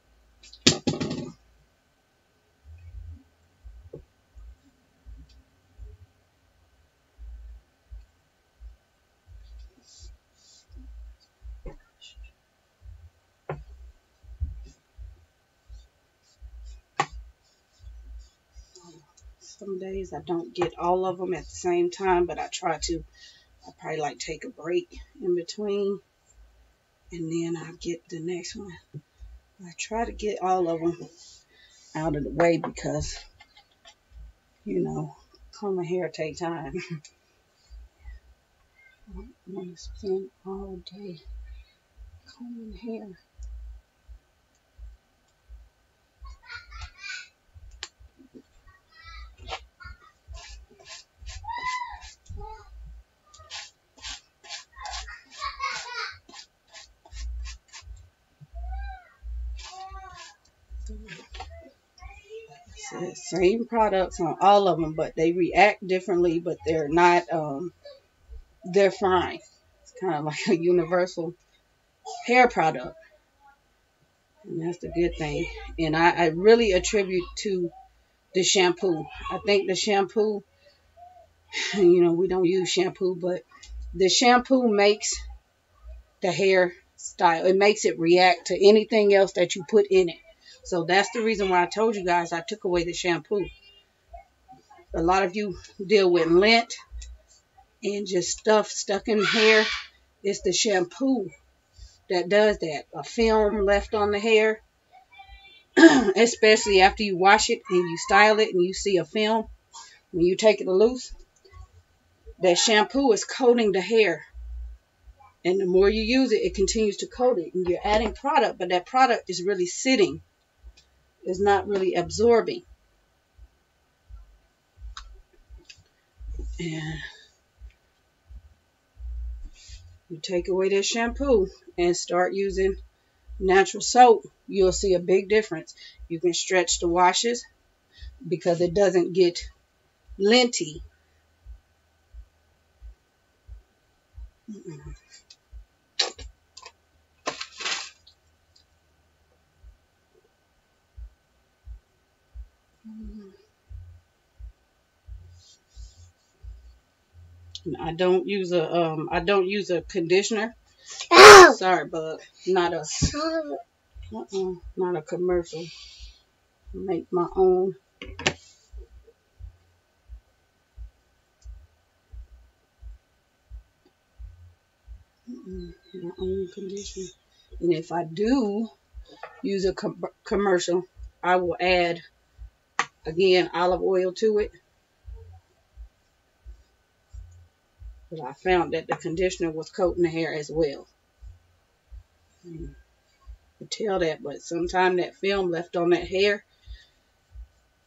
Some days I don't get all of them at the same time, but I try to. I probably like take a break in between, and then I'll get the next one. I try to get all of them out of the way because, combing hair take time. I don't want to spend all day combing hair. Same products on all of them, but they react differently, but they're not, they're fine. It's kind of like a universal hair product. And that's the good thing. And I really attribute to the shampoo. I think the shampoo, we don't use shampoo, but the shampoo makes the hair style. It makes it react to anything else that you put in it. So that's the reason why I told you guys I took away the shampoo. A lot of you deal with lint and just stuff stuck in the hair. It's the shampoo that does that. A film left on the hair, especially after you wash it and you style it and you see a film. When you take it loose, that shampoo is coating the hair. And the more you use it, it continues to coat it. And you're adding product, but that product is really sitting. It's not really absorbing. And you take away that shampoo and start using natural soap, you'll see a big difference. You can stretch the washes because it doesn't get linty. I don't use a conditioner. Ow! Sorry, bug. Not a commercial. Make my own. My own conditioner. And if I do use a commercial, I will add again olive oil to it. But I found that the conditioner was coating the hair as well. You can tell that, but sometimes that film left on that hair,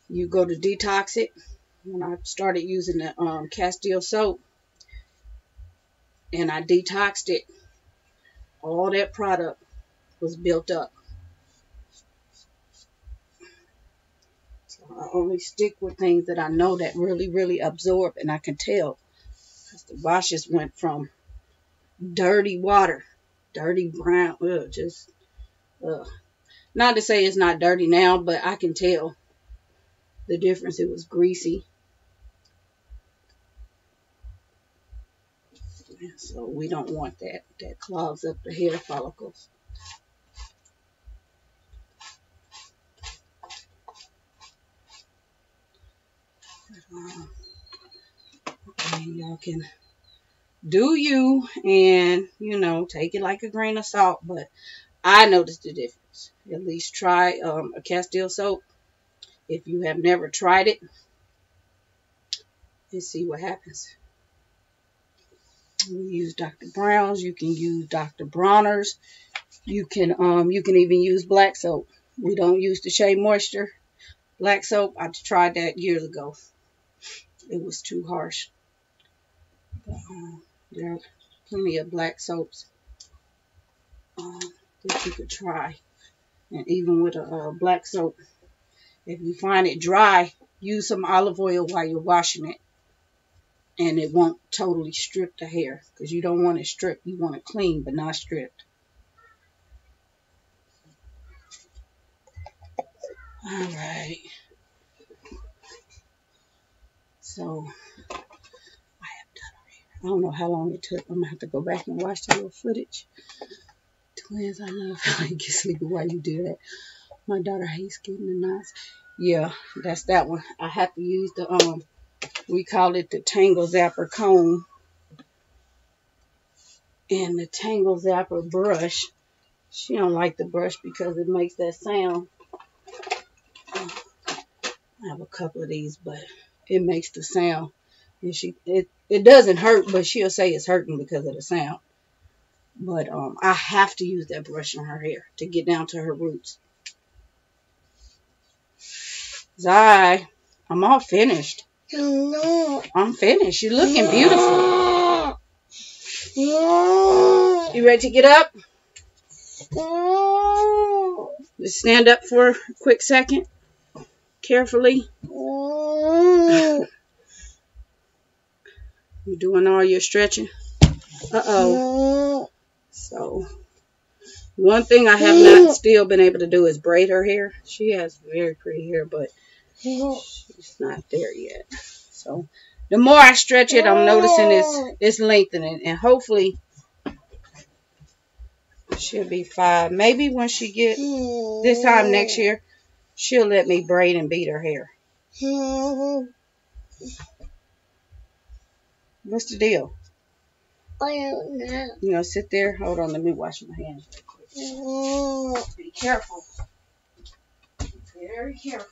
you go to detox it. When I started using the Castile soap and I detoxed it, all that product was built up. So I only stick with things that I know that really, really absorb, and I can tell. Because the washes went from dirty water, dirty brown, not to say it's not dirty now, but I can tell the difference. It was greasy. So we don't want that. That clogs up the hair follicles. And y'all can do you and, take it like a grain of salt. But I noticed the difference. At least try a Castile soap if you have never tried it and see what happens. You use Dr. Brown's. You can use Dr. Bronner's. You can even use black soap. We don't use the Shea Moisture black soap. I tried that years ago. It was too harsh. But, there are plenty of black soaps that you could try. And even with a black soap, if you find it dry, use some olive oil while you're washing it. And it won't totally strip the hair. Because you don't want it stripped. You want it clean, but not stripped. Alright. So, I don't know how long it took. I'm going to have to go back and watch the little footage. Twins, I love how you get sleepy while you do that. My daughter hates getting the knots. Yeah, that's that one. I have to use the, we call it the Tangle Zapper comb. And the Tangle Zapper brush. She don't like the brush because it makes that sound. I have a couple of these, but it makes the sound. And it doesn't hurt, but she'll say it's hurting because of the sound. But I have to use that brush on her hair to get down to her roots. Zai, I'm all finished. No. I'm finished. You're looking beautiful. No. You ready to get up? No. Just stand up for a quick second. carefully. You doing all your stretching? Uh-oh. So, one thing I have not still been able to do is braid her hair. She has very pretty hair, but she's not there yet. So, the more I stretch it, I'm noticing it's lengthening. And hopefully, she'll be fine. Maybe when she get this time next year, she'll let me braid and beat her hair. What's the deal? I don't know. You know, sit there. Hold on, let me wash my hands real quick. Be careful. Very careful.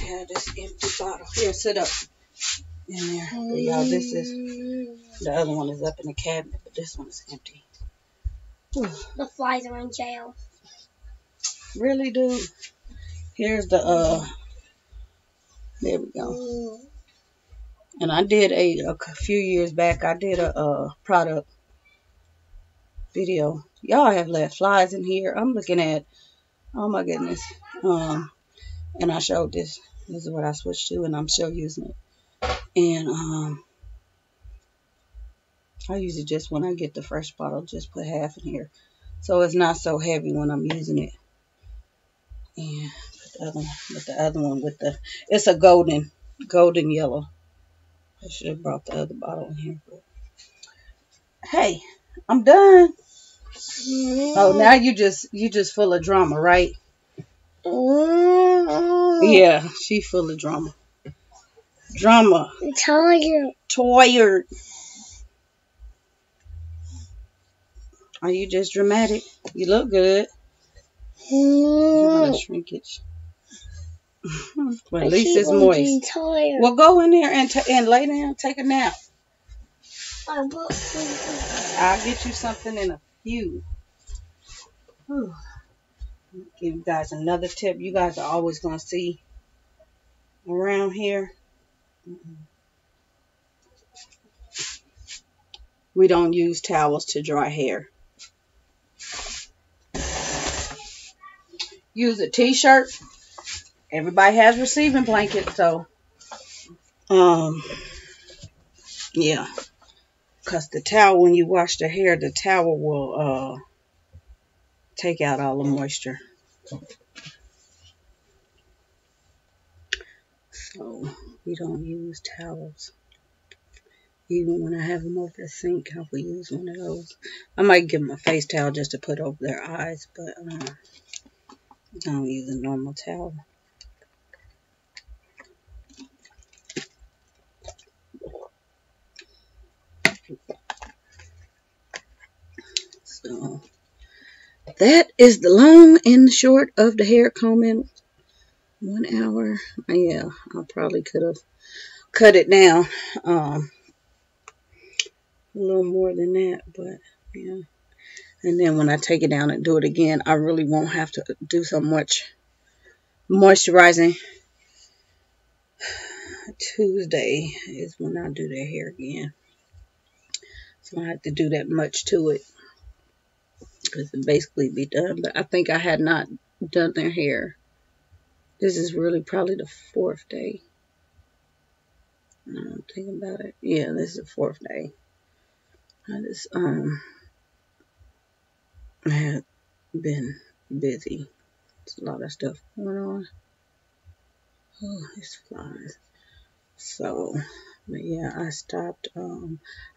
Yeah, this empty bottle. Here, sit up in there. But y'all, this is, the other one is up in the cabinet, but this one is empty. The flies are in jail. Really, dude? Here's the, there we go. And I did a few years back, I did a product video. Y'all have left flies in here. I'm looking at, oh my goodness. And I showed this. This is what I switched to, and I'm still using it. And I use it just when I get the fresh bottle. Just put half in here, so it's not so heavy when I'm using it. And put the other one with the, it's a golden yellow. I should have brought the other bottle in here. But hey, I'm done. Oh, now you just full of drama, right? Yeah, she full of drama. Drama. I'm tired. Tired. Are you just dramatic? You look good. Not a shrinkage. Well, at least it's moist. Tired. Well, go in there and lay down, take a nap. I will sleep. I'll get you something in a few. Whew. Give you guys another tip. You guys are always going to see around here. We don't use towels to dry hair. Use a t-shirt. Everybody has receiving blankets, so yeah. Because the towel, when you wash the hair, the towel will take out all the moisture. So we don't use towels. Even when I have them over the sink, I will use one of those. I might give them a face towel just to put over their eyes, but I don't use a normal towel. So that is the long and the short of the hair combing. 1 hour. Yeah, I probably could have cut it down a little more than that, but yeah. And then when I take it down and do it again, I really won't have to do so much moisturizing. Tuesday is when I do their hair again. So I have to do that much to it, because it basically be done. But I think I had not done their hair. This is really probably the 4th day. I'm thinking about it. Yeah, this is the 4th day. I just I have been busy. There's a lot of stuff going on. Oh, it's flies. So, but yeah, I stopped.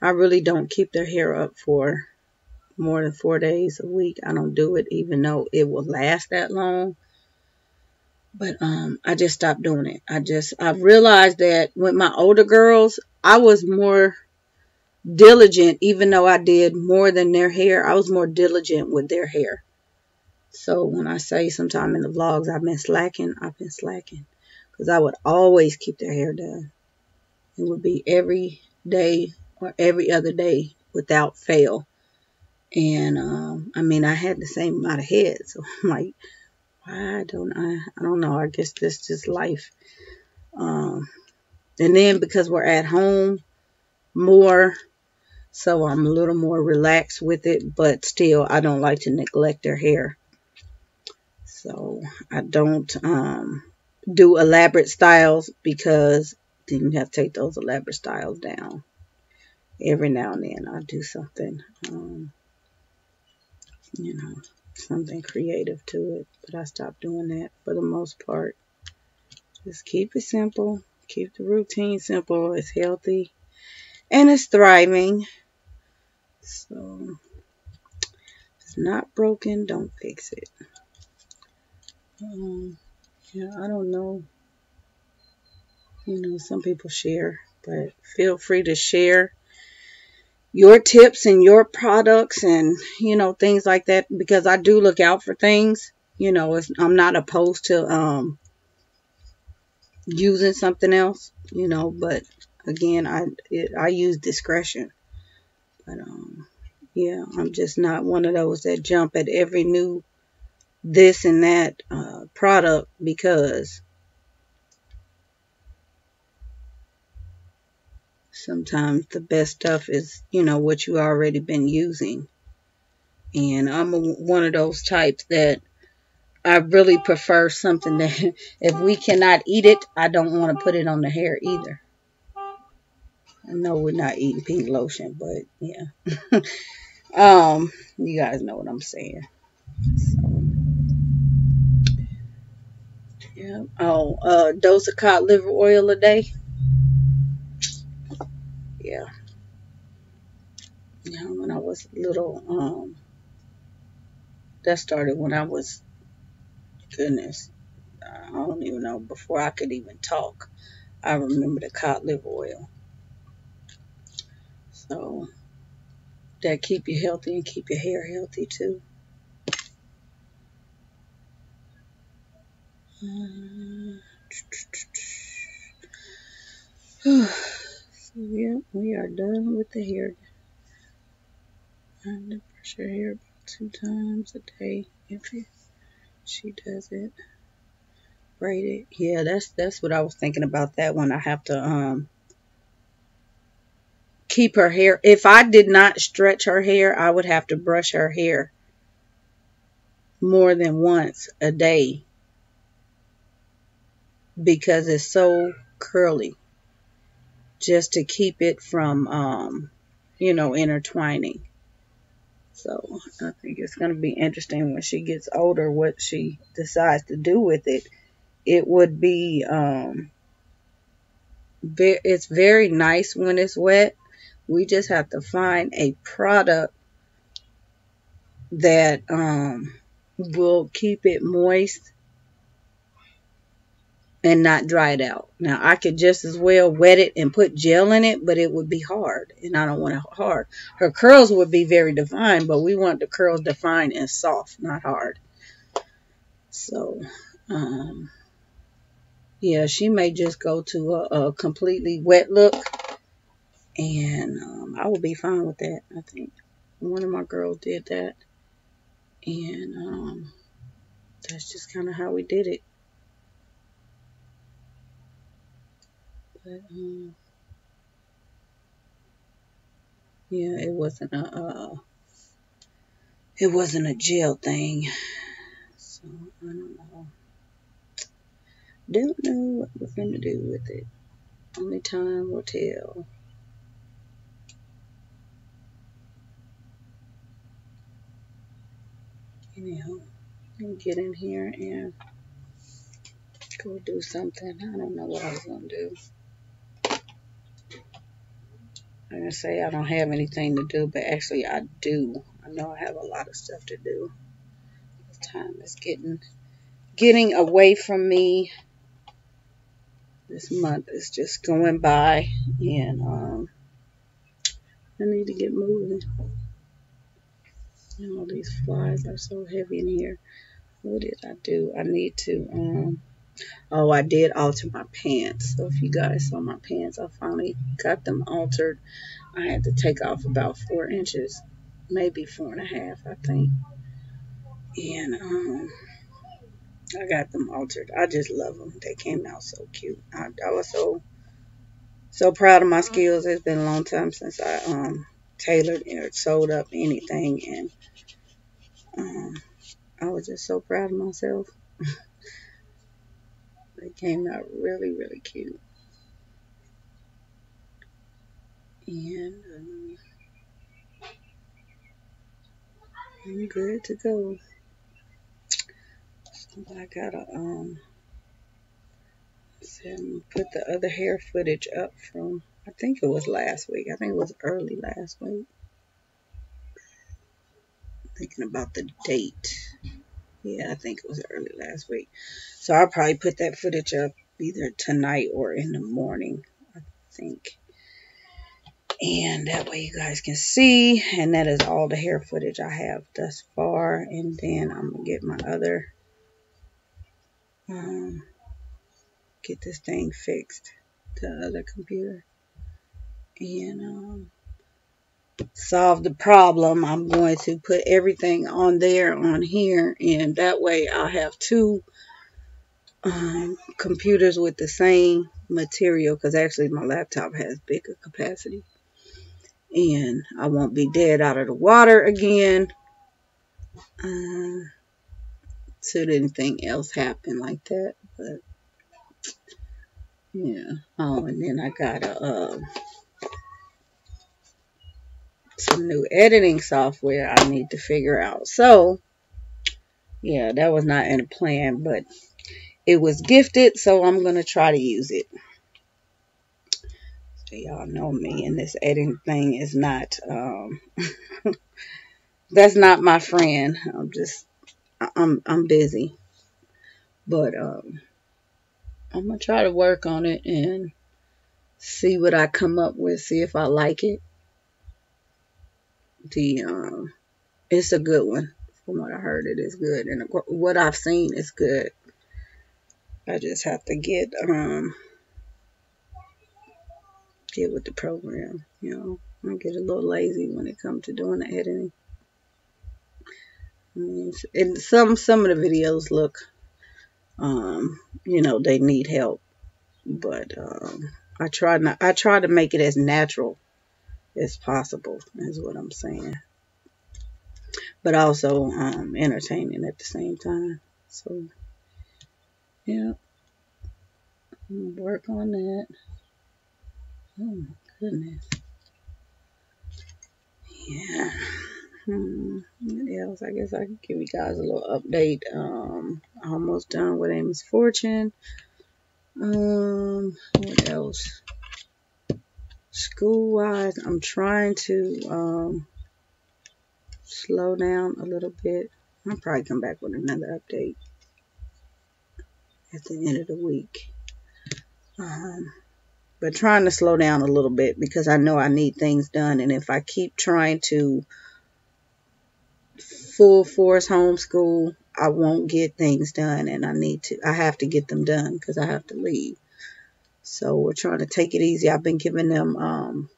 I really don't keep their hair up for more than 4 days a week. I don't do it, even though it will last that long. But I just stopped doing it. I realized that with my older girls, I was more diligent, even though I did more than their hair. I was more diligent with their hair. So when I say sometime in the vlogs I've been slacking, because I would always keep their hair done. It would be every day or every other day without fail. And I mean, I had the same amount of head, so I'm like, why don't I don't know. I guess that's just life. And then because we're at home more, so I'm a little more relaxed with it, but still I don't like to neglect their hair. So I don't do elaborate styles, because then you have to take those elaborate styles down. Every now and then I'll do something, you know, something creative to it. But I stopped doing that for the most part. Just keep it simple. Keep the routine simple. It's healthy and it's thriving. So if it's not broken, don't fix it. Yeah, I don't know. You know, some people share, but feel free to share your tips and your products and, you know, things like that, because I do look out for things. You know, I'm not opposed to using something else, you know, but again, I use discretion. But yeah, I'm just not one of those that jump at every new this and that product, because sometimes the best stuff is, you know, what you already been using. And I'm one of those types that I really prefer something that if we cannot eat it, I don't want to put it on the hair either. I know we're not eating pink lotion, but yeah. You guys know what I'm saying. So, yeah. Oh, dose of cod liver oil a day. Yeah. Yeah, when I was little, that started when I was, goodness, I don't even know, before I could even talk. I remember the cod liver oil. So that keep you healthy and keep your hair healthy too. So yeah, we are done with the hair. I have to brush her hair about 2 times a day if she does it. Braid it. Yeah, that's what I was thinking about that one. I have to keep her hair. If I did not stretch her hair, I would have to brush her hair more than once a day, because it's so curly, just to keep it from you know, intertwining. So I think it's going to be interesting when she gets older what she decides to do with it. It would be it's very nice when it's wet. We just have to find a product that will keep it moist and not dry it out. Now, I could just as well wet it and put gel in it, but it would be hard, and I don't want it hard. Her curls would be very defined, but we want the curls defined and soft, not hard. So, yeah, she may just go to a completely wet look, and I will be fine with that. I think one of my girls did that, and that's just kind of how we did it. But yeah, it wasn't a gel thing. So I don't know. Don't know what we're gonna do with it. Only time will tell. Anyhow, let me get in here and go do something. I don't know what I was gonna do. I'm gonna say I don't have anything to do, but actually I do. I know I have a lot of stuff to do. This time is getting away from me. This month is just going by, and I need to get moving. All these flies are so heavy in here. What did I do? I need to, oh, I did alter my pants. So if you guys saw my pants, I finally got them altered. I had to take off about 4 inches, maybe 4.5, I think. And I got them altered. I just love them. They came out so cute. I was so proud of my skills. It's been a long time since I tailored or sewed up anything, and I was just so proud of myself. They came out really, really cute. And I'm good to go. So I gotta put the other hair footage up from, I think it was last week. I think it was early last week. Thinking about the date. Yeah, I think it was early last week. So I'll probably put that footage up either tonight or in the morning, I think. And that way you guys can see. And that is all the hair footage I have thus far. And then I'm going to get my other, get this thing fixed, the other computer. And solve the problem. I'm going to put everything on there, on here. And that way I'll have two computers with the same material, because actually my laptop has bigger capacity, and I won't be dead out of the water again should anything else happen like that. But yeah. Oh, and then I got some new editing software I need to figure out. So yeah, that was not in a plan, but it was gifted, so I'm gonna try to use it. So y'all know me, and this editing thing is not that's not my friend. I'm busy, but I'm gonna try to work on it and see what I come up with. See if I like it. It's a good one. From what I heard, it is good, and what I've seen is good. I just have to get with the program. I get a little lazy when it comes to doing the editing. And some of the videos look, they need help, but I try to make it as natural as possible, is what I'm saying, but also entertaining at the same time. So yeah, I'm gonna work on that. Oh my goodness. Yeah. What else? I guess I can give you guys a little update. Almost done with Amy's Fortune. What else? School wise, I'm trying to slow down a little bit. I'll probably come back with another update at the end of the week. But trying to slow down a little bit, because I know I need things done, and if I keep trying to full force homeschool, I won't get things done, and I have to get them done because I have to leave. So we're trying to take it easy. I've been giving them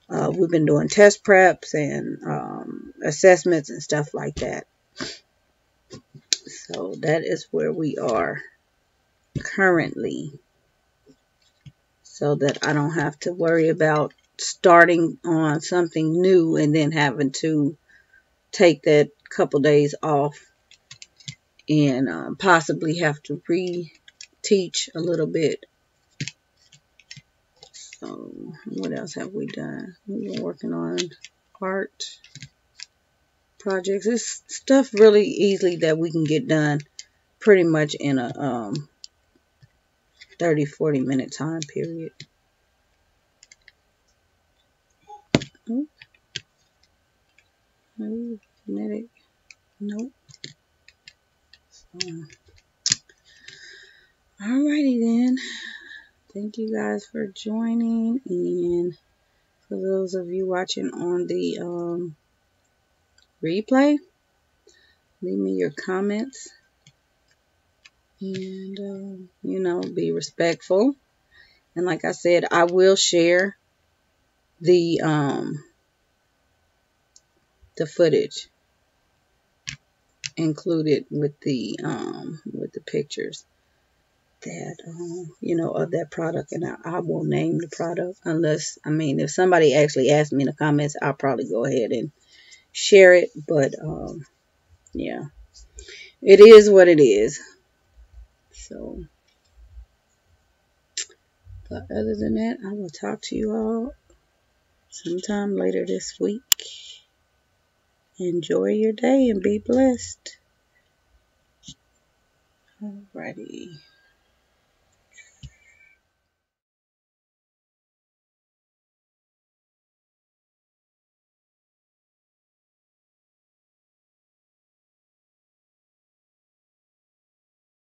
we've been doing test preps and assessments and stuff like that. So that is where we are currently, so that I don't have to worry about starting on something new and then having to take that couple days off and possibly have to reteach a little bit. So what else have we done? We've been working on art projects. It's stuff really easily that we can get done pretty much in a 30-40 minute time period. Kinetic. Nope. So, alrighty then. Thank you guys for joining, and For those of you watching on the replay, leave me your comments. And, be respectful. And like I said, I will share the footage included with the pictures that of that product, and I won't name the product unless, if somebody actually asks me in the comments, I'll probably go ahead and share it. But yeah, it is what it is. So, but other than that, I will talk to you all sometime later this week. Enjoy your day and be blessed. Alrighty.